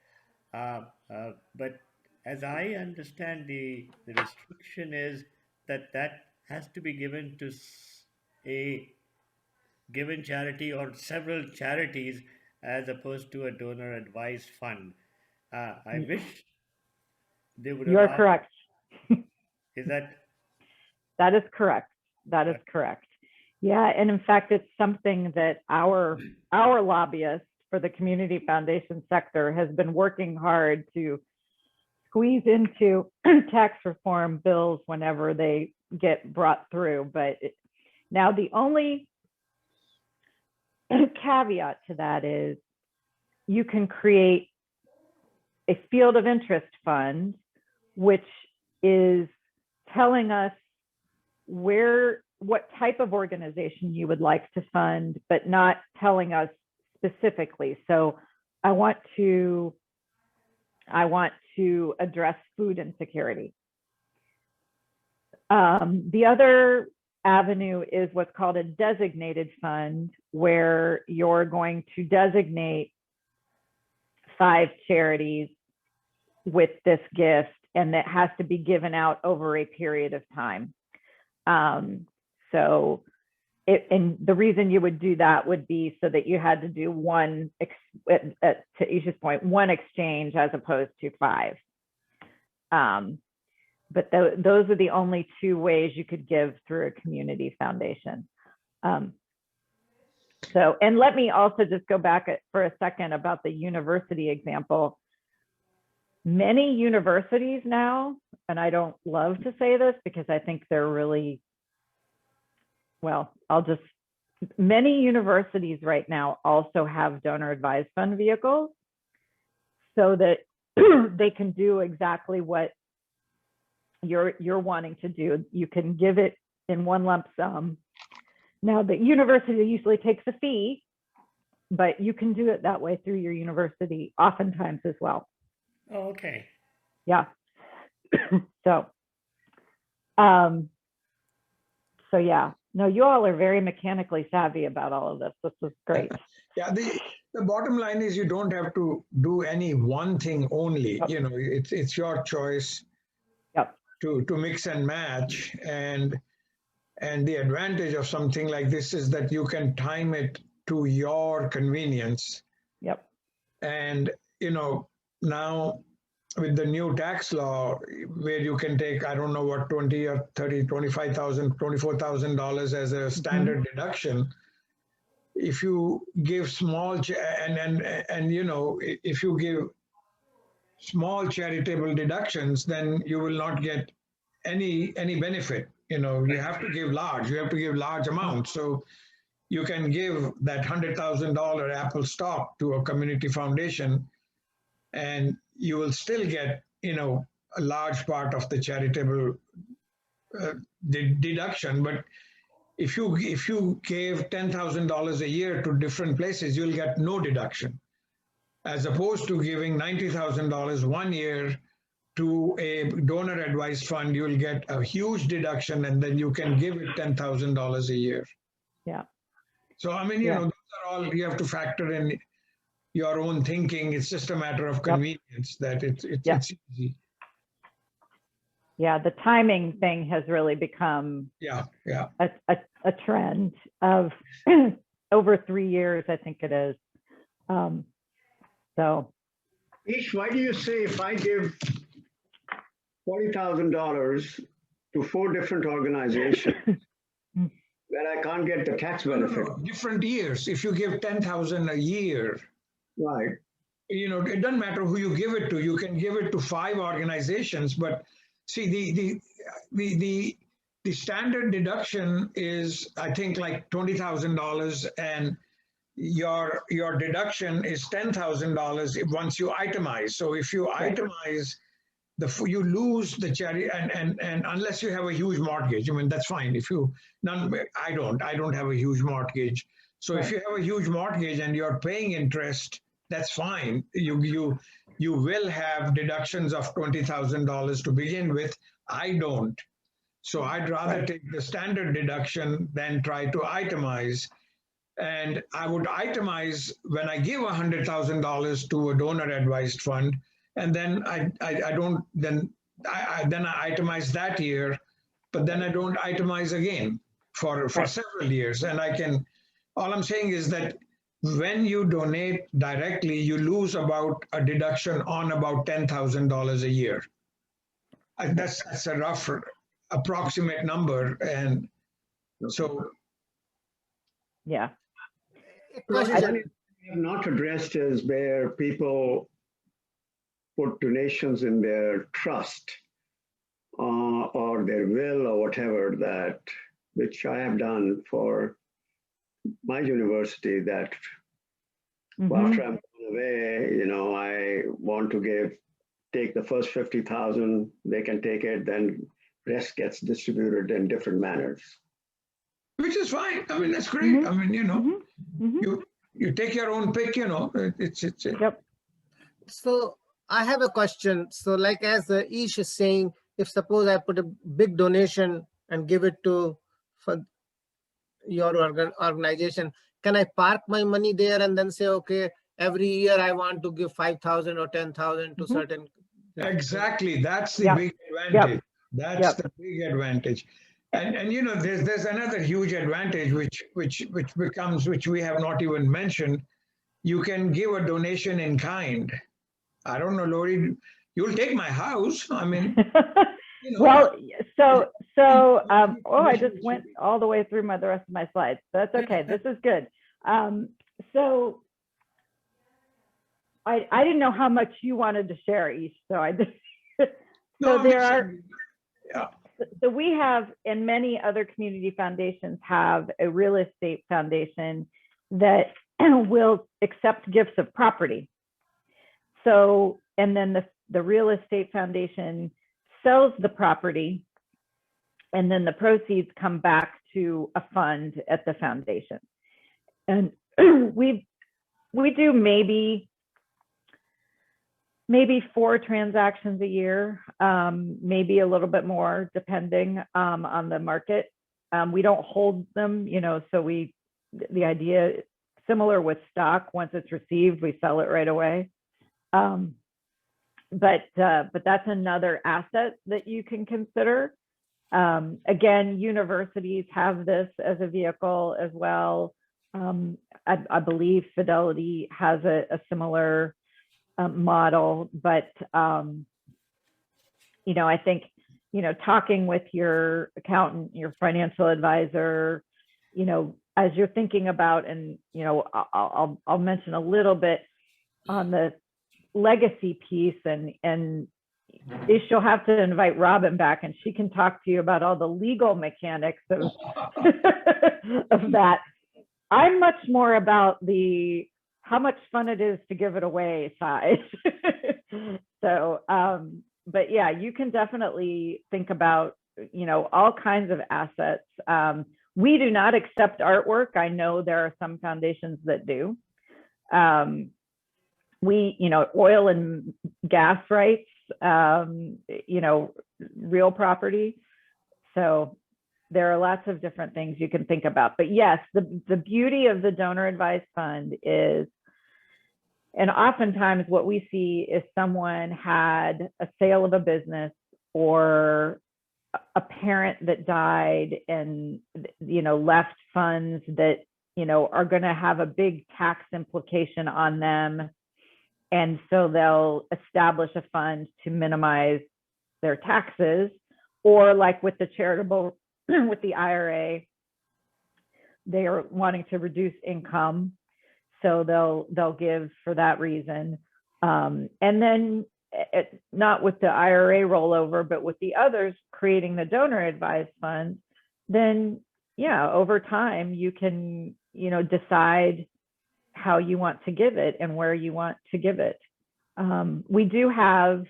F: But as I understand, the restriction is that that has to be given to a given charity or several charities as opposed to a donor advised fund. I wish they would
B: You're
F: allow.
B: correct.
F: Is that
B: That is correct. That is correct. Yeah, and in fact, it's something that our lobbyist for the community foundation sector has been working hard to squeeze into tax reform bills whenever they get brought through. But now the only caveat to that is you can create a field of interest fund, which is telling us what type of organization you would like to fund, but not telling us specifically. So I want to address food insecurity. The other avenue is what's called a designated fund, where you're going to designate 5 charities with this gift, and that has to be given out over a period of time. So and the reason you would do that would be so that you had to do one, to Isha's point, one exchange as opposed to 5. But those are the only 2 ways you could give through a community foundation. So, and let me also just go back for a second about the university example. Many universities now, and I don't love to say this because I think they're really, well, many universities right now also have donor advised fund vehicles so that they can do exactly what you're wanting to do. You can give it in one lump sum. Now, the university usually takes a fee, but you can do it that way through your university oftentimes as well.
F: Oh, okay.
B: Yeah. So yeah, no, you all are very mechanically savvy about all of this. This is great.
A: Yeah, the bottom line is you don't have to do any one thing only.
B: Yep.
A: You know, it's your choice.
B: Yep.
A: To mix and match, and the advantage of something like this is that you can time it to your convenience.
B: Yep.
A: And you know, now with the new tax law, where you can take, I don't know what, 20 or 30, $25,000, $24,000 as a standard deduction. If you give small, and you know, if you give small charitable deductions, then you will not get any benefit. You know, you have to give large amounts. So you can give that $100,000 Apple stock to a community foundation, and you will still get, you know, a large part of the charitable deduction. But if you gave $10,000 a year to different places, you'll get no deduction, as opposed to giving $90,000 one year to a donor advised fund. You'll get a huge deduction, and then you can give it $10,000 a year.
B: Yeah.
A: So I mean, you know, those are all, you have to factor in your own thinking. It's just a matter of convenience that it's easy.
B: Yeah, the timing thing has really become a trend of over 3 years, I think it is. So
E: Ish, why do you say if I give $40,000 to 4 different organizations that I can't get the tax benefit?
A: No, different years. If you give 10,000 a year,
E: Right.
A: you know, it doesn't matter who you give it to. You can give it to 5 organizations, but see, the standard deduction is, I think, like $20,000, and your deduction is $10,000 once you itemize. So if you itemize you lose the charity, and unless you have a huge mortgage, I mean, that's fine. If you I don't have a huge mortgage. So if you have a huge mortgage and you're paying interest, that's fine. You will have deductions of $20,000 to begin with. I don't. So I'd rather take the standard deduction than try to itemize. And I would itemize when I give $100,000 to a donor advised fund, and then I itemize that year, but then I don't itemize again for several years. And all I'm saying is that when you donate directly, you lose about a deduction on about $10,000 a year. That's a rough approximate number. And so,
C: A
E: What
C: question.
E: we have not addressed is where people put donations in their trust or their will or whatever, which I have done for my university, that after I'm gone away, I want to take the first 50,000, they can take it, then rest gets distributed in different manners.
A: Which is fine. I mean, that's great. I mean, you take your own pick, it's
B: Yep.
C: So I have a question. So like as Ish is saying, if suppose I put a big donation and give it to your organization, can I park my money there and then say, okay, every year I want to give 5,000 or 10,000 to certain?
A: Exactly. That's the big advantage. That's the big advantage. And there's another huge advantage which we have not even mentioned. You can give a donation in kind. I don't know, Lori, you'll take my house. I mean,
B: well, I just went all the way through the rest of my slides. So that's okay. This is good. So I didn't know how much you wanted to share, Ish. So I just So we have, and many other community foundations have, a real estate foundation that will accept gifts of property. So, and then the real estate foundation sells the property, and then the proceeds come back to a fund at the foundation. And we do maybe 4 transactions a year, maybe a little bit more depending on the market. We don't hold them, so the idea, similar with stock, once it's received, we sell it right away. But that's another asset that you can consider. Again, universities have this as a vehicle as well. I believe Fidelity has a similar model, but I think talking with your accountant, your financial advisor, as you're thinking about, and I'll mention a little bit on the legacy piece, and she'll have to invite Robin back, and she can talk to you about all the legal mechanics of of that. I'm much more about the how much fun it is to give it away side. So, but yeah, you can definitely think about, all kinds of assets. We do not accept artwork. I know there are some foundations that do. We, oil and gas rights, real property. So there are lots of different things you can think about. But yes, the beauty of the donor advised fund is, and oftentimes what we see is someone had a sale of a business or a parent that died and, left funds that, are going to have a big tax implication on them. And so they'll establish a fund to minimize their taxes, or like with the charitable, with the IRA, they are wanting to reduce income. So they'll give for that reason. And then not with the IRA rollover, but with the others creating the donor advised fund, then yeah, over time you can, decide how you want to give it and where you want to give it. We do have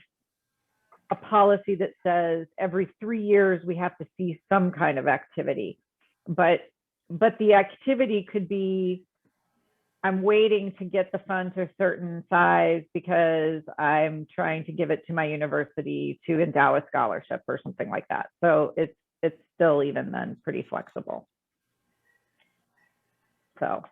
B: a policy that says every 3 years we have to see some kind of activity, but the activity could be, I'm waiting to get the fund to a certain size because I'm trying to give it to my university to endow a scholarship or something like that. So it's still even then pretty flexible. So,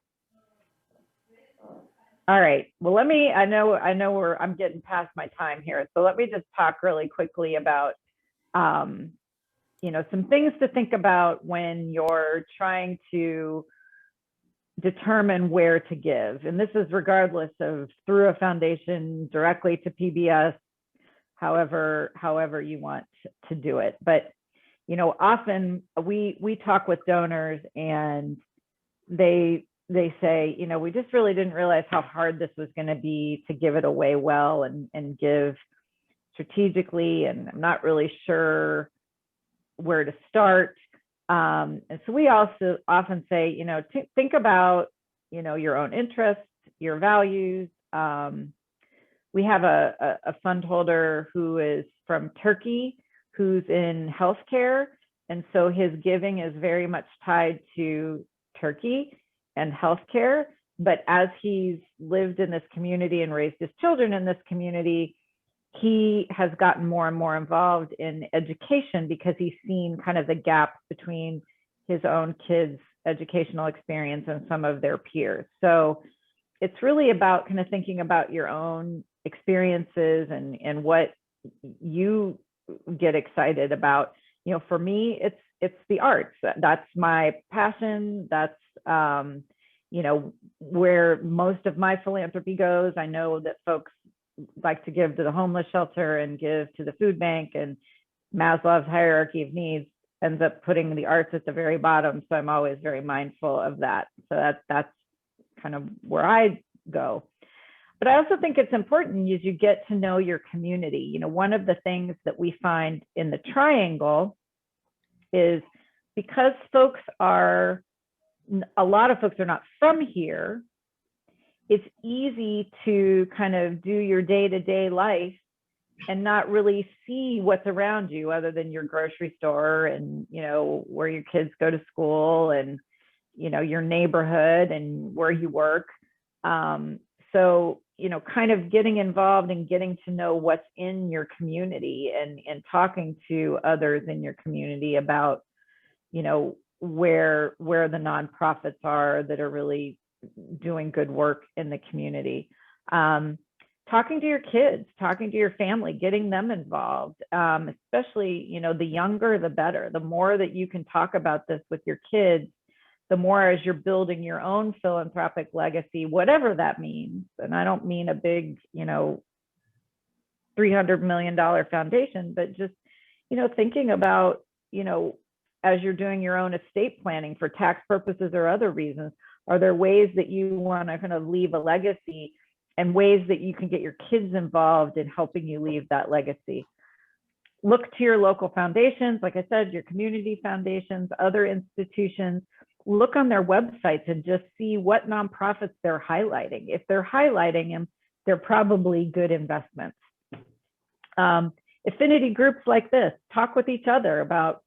B: all right. Well, I know I'm getting past my time here. So let me just talk really quickly about, some things to think about when you're trying to determine where to give. And this is regardless of through a foundation, directly to PBS, however you want to do it. But, often we talk with donors and they say, we just really didn't realize how hard this was going to be to give it away well and give strategically, and I'm not really sure where to start. And so we also often say, think about, your own interests, your values. We have a fund holder who is from Turkey, who's in healthcare. And so his giving is very much tied to Turkey and healthcare. But as he's lived in this community and raised his children in this community, he has gotten more and more involved in education because he's seen kind of the gap between his own kids' educational experience and some of their peers. So it's really about kind of thinking about your own experiences and what you get excited about. For me, it's the arts. That's my passion. That's where most of my philanthropy goes. I know that folks like to give to the homeless shelter and give to the food bank, and Maslow's hierarchy of needs ends up putting the arts at the very bottom. So I'm always very mindful of that. So that's kind of where I go. But I also think it's important as you get to know your community. One of the things that we find in the triangle is because a lot of folks are not from here, it's easy to kind of do your day-to-day life and not really see what's around you other than your grocery store and, where your kids go to school and, your neighborhood and where you work. So, kind of getting involved and getting to know what's in your community and talking to others in your community about, where the nonprofits are that are really doing good work in the community. Talking to your kids, talking to your family, getting them involved, especially, the younger, the better. The more that you can talk about this with your kids, the more as you're building your own philanthropic legacy, whatever that means. And I don't mean a big, $300 million foundation, but just, thinking about, as you're doing your own estate planning for tax purposes or other reasons, are there ways that you want to kind of leave a legacy and ways that you can get your kids involved in helping you leave that legacy? Look to your local foundations, like I said, your community foundations, other institutions. Look on their websites and just see what nonprofits they're highlighting. If they're highlighting them, they're probably good investments. Affinity groups like this, talk with each other about,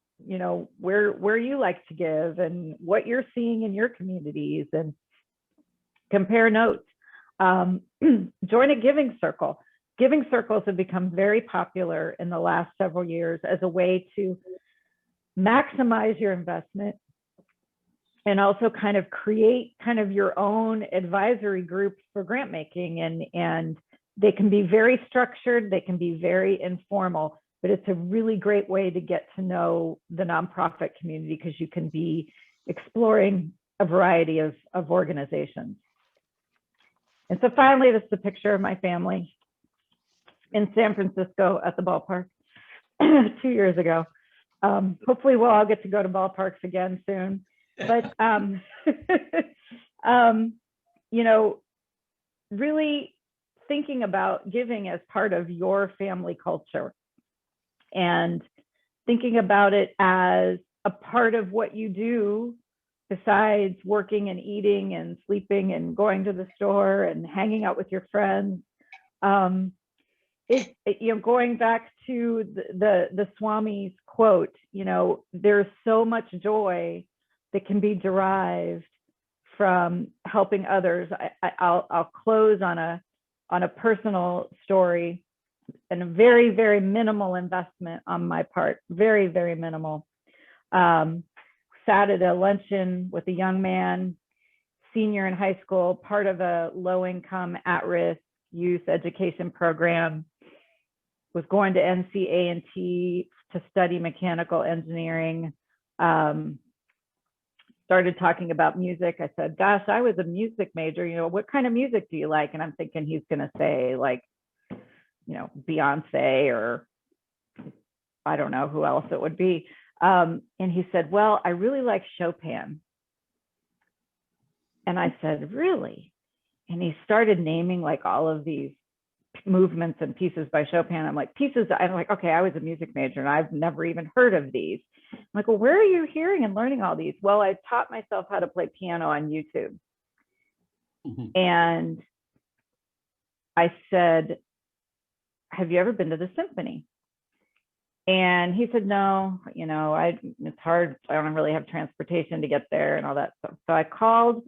B: where you like to give and what you're seeing in your communities, and compare notes. Join a giving circle. Giving circles have become very popular in the last several years as a way to maximize your investment and also kind of create kind of your own advisory groups for grant making. And they can be very structured, they can be very informal, but it's a really great way to get to know the nonprofit community because you can be exploring a variety of organizations. And so finally, this is a picture of my family in San Francisco at the ballpark 2 years ago. Hopefully we'll all get to go to ballparks again soon. But, really thinking about giving as part of your family culture and thinking about it as a part of what you do besides working and eating and sleeping and going to the store and hanging out with your friends, going back to the Swami's quote, there's so much joy that can be derived from helping others. I'll close on a personal story, and a very, very minimal investment on my part, very, very minimal. Sat at a luncheon with a young man, senior in high school, part of a low-income, at-risk youth education program, was going to NCA&T to study mechanical engineering. Started talking about music. I said, gosh, I was a music major. What kind of music do you like? And I'm thinking he's going to say like, Beyonce, or I don't know who else it would be. And he said, well, I really like Chopin. And I said, really? And he started naming like all of these movements and pieces by Chopin. I'm like, okay, I was a music major and I've never even heard of these. I'm like, well, where are you hearing and learning all these? Well, I taught myself how to play piano on YouTube. And I said, have you ever been to the symphony? And he said, no, it's hard. I don't really have transportation to get there and all that stuff. So I called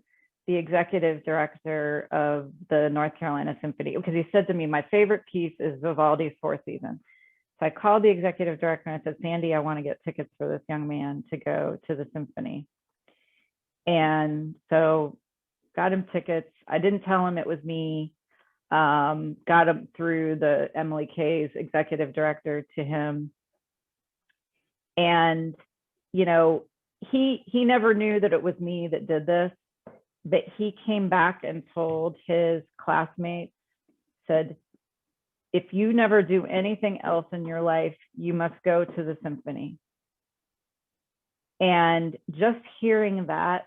B: the executive director of the North Carolina Symphony, because he said to me, my favorite piece is Vivaldi's Fourth Season. So I called the executive director and I said, Sandy, I want to get tickets for this young man to go to the symphony. And so got him tickets. I didn't tell him it was me. Got him through the Emily Kay's executive director to him. And, he never knew that it was me that did this, but he came back and told his classmates, said, if you never do anything else in your life, you must go to the symphony. And just hearing that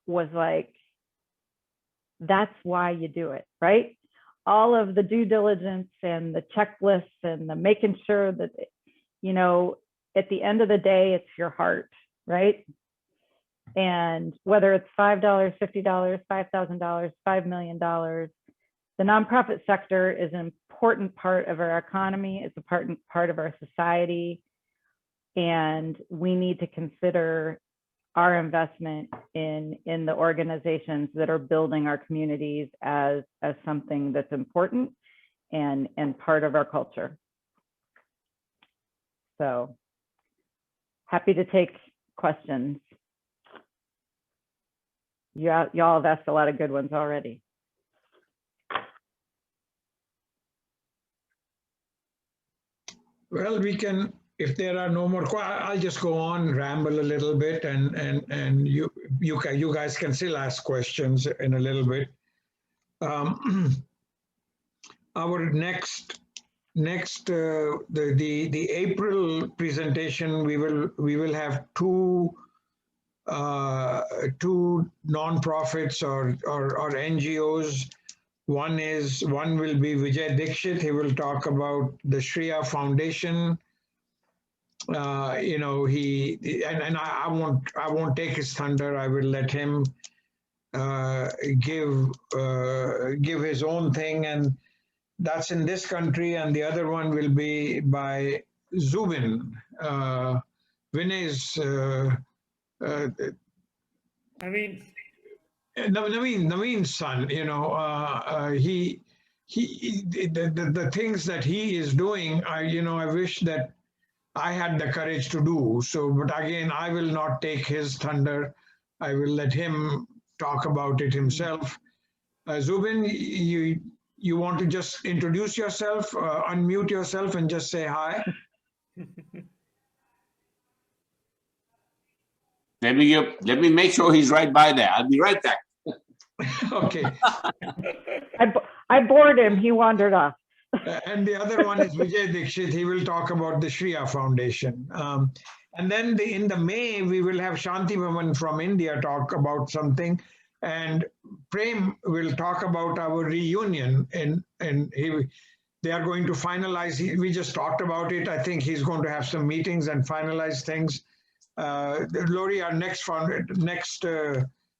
B: was like, that's why you do it, right? All of the due diligence and the checklists and the making sure that, at the end of the day, it's your heart, right? And whether it's $5, $50, $5,000, $5 million, the nonprofit sector is an important part of our economy. It's a part of our society. And we need to consider our investment in the organizations that are building our communities as something that's important and part of our culture. So happy to take questions. Y'all have asked a lot of good ones already.
A: Well, we can, if there are no more, I'll just go on, ramble a little bit, and you guys can still ask questions in a little bit. Our next the April presentation, we will have two nonprofits or NGOs. One will be Vijay Dixit. He will talk about the Shriya Foundation. I won't take his thunder. I will let him give his own thing, and that's in this country. And the other one will be by Zubin, Vinay's. Naveen's son. The things that he is doing. I wish that I had the courage to do so. But again, I will not take his thunder. I will let him talk about it himself. Zubin, you want to just introduce yourself, unmute yourself, and just say hi.
G: Let me make sure he's right by there. I'll be right back.
A: Okay.
B: I bored him. He wandered off.
A: And the other one is Vijay Dixit. He will talk about the Shriya Foundation. And then in the May, we will have Shanti Bhavan from India talk about something. And Prem will talk about our reunion. And they are going to finalize. We just talked about it. I think he's going to have some meetings and finalize things. Lori, our next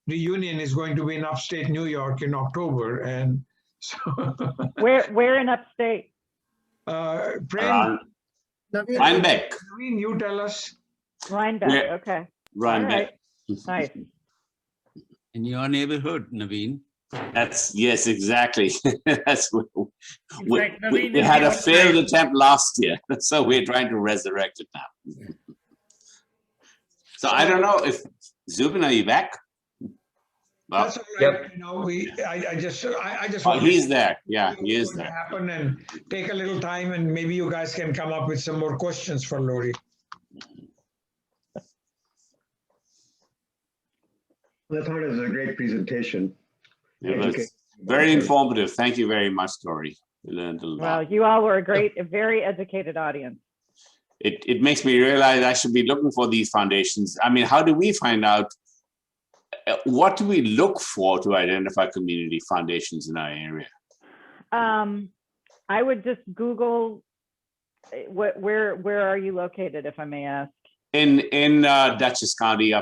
A: reunion is going to be in upstate New York in October, and so
B: Where in upstate?
A: Prem,
C: Naveen,
G: Rhinebeck.
A: Naveen, you tell us.
B: Rhinebeck,
G: Yeah.
B: okay. All
G: Rhinebeck.
B: right, nice.
H: In your neighborhood, Naveen.
G: Yes, exactly. That's
F: In fact, Naveen
G: we
F: is
G: had
F: the
G: a failed
F: outside-
G: attempt last year, so we're trying to resurrect it now. So I don't know if Zubin, are you back? Well,
A: That's all right. You know, I just
G: oh,
A: want
G: he's there. Yeah, he is
A: to
G: there.
A: happen and take a little time, and maybe you guys can come up with some more questions for Lori.
E: I thought it was a great presentation.
G: It was very informative. Thank you very much, Tori. We learned a lot.
B: Well, you all were a very educated audience.
G: It makes me realize I should be looking for these foundations. I mean, how do we find out? What do we look for to identify community foundations in our area?
B: I would just Google where are you located, if I may ask?
G: In Dutchess County,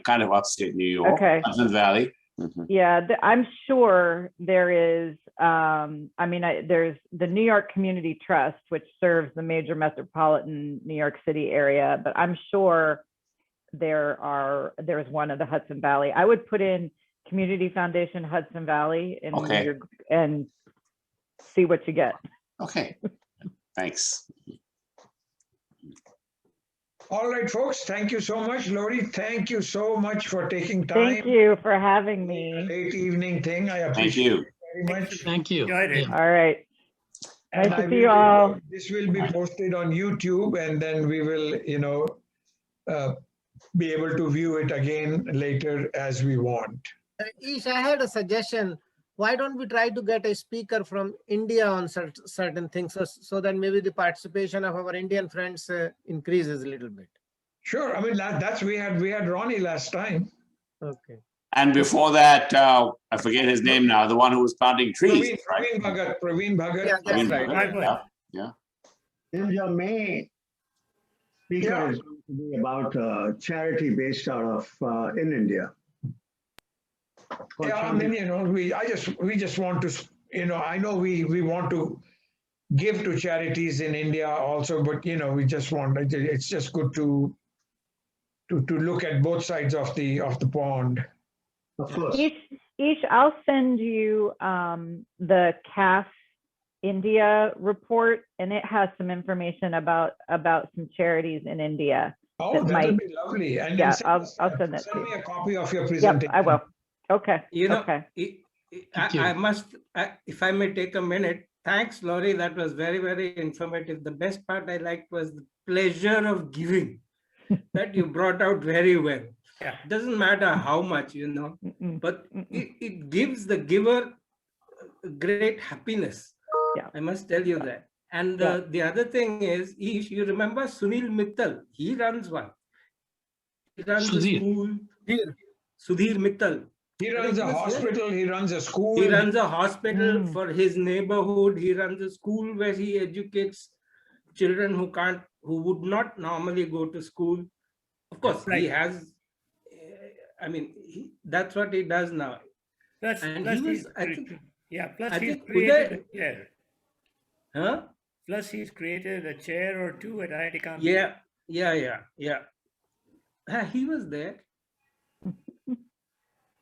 G: kind of upstate New York,
B: Okay.
G: Hudson Valley. Mhm.
B: Yeah, I'm sure there is. There's the New York Community Trust, which serves the major metropolitan New York City area, but I'm sure there's one of the Hudson Valley. I would put in Community Foundation Hudson Valley and see what you get.
G: Okay, thanks.
A: All right, folks. Thank you so much, Lori. Thank you so much for taking time.
B: Thank you for having me.
A: Late evening thing. I
G: Thank
A: appreciate
G: you.
A: it very much.
D: Thank you.
F: Enjoyed it.
D: Yeah.
B: All right.
A: And
B: Nice to
A: I
B: see you
A: will-
B: all.
A: This will be posted on YouTube, and then we will, be able to view it again later as we want.
C: Ish, I had a suggestion. Why don't we try to get a speaker from India on certain things, so that maybe the participation of our Indian friends increases a little bit.
A: Sure. I mean, we had Ronnie last time.
C: Okay.
G: And before that, I forget his name now, the one who was planting trees.
A: Praveen Bhagat.
C: Yeah, that's
G: Praveen
C: right.
G: Bhagat, yeah.
E: And your main speaker
A: Yeah.
E: is going to be about charity based out of in India.
A: Yeah, I mean, we just want to, I know we want to give to charities in India also, but we just want, it's just good to look at both sides of the pond.
E: Of course.
B: Ish, I'll send you the CAF India report, and it has some information about some charities in India.
A: Oh,
B: That
A: that would
B: might-
A: be lovely. And
B: Yeah,
A: then
B: I'll send it to
A: send me
B: you.
A: a copy of your
B: Yep,
A: presentation.
B: I will. Okay.
I: You know,
B: Okay.
D: Thank you.
I: I must, if I may take a minute, thanks, Laurie. That was very, very informative. The best part I liked was the pleasure of giving that you brought out very well.
F: Yeah.
I: Doesn't matter how much,
B: Mm-mm.
I: but
B: Mm-mm.
I: it gives the giver great happiness.
B: Yeah.
I: I must tell you that. And
B: Yeah.
I: the other thing is, Ish, you remember Sunil Mittal? He runs one. He runs a
D: Sudhir.
I: school. Sudhir Mittal.
A: He runs a hospital, he runs a school.
I: He runs a hospital
B: Mm.
I: for his neighborhood. He runs a school where he educates children who would not normally go to school. Of course,
F: Right.
I: he has, that's what he does now.
F: Plus,
I: And
F: plus
I: he was,
F: he's
I: I think,
F: plus
I: I
F: he's
I: think
F: created
I: Uday-
F: a chair.
I: huh?
F: Plus he's created a chair or two at IIT campus.
I: Yeah. He was there.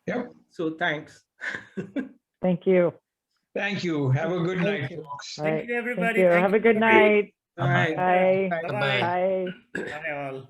A: Yep.
I: So thanks.
B: Thank you.
A: Thank you. Have a good
C: Thank
A: night,
C: you.
A: folks.
B: All
F: Thank
B: right.
F: you,
B: Thank
F: everybody.
B: you.
F: Thank
B: Have a
F: you,
B: good
F: everybody.
B: night.
I: Bye.
B: Bye.
F: Bye-bye.
B: Bye.
F: Bye all.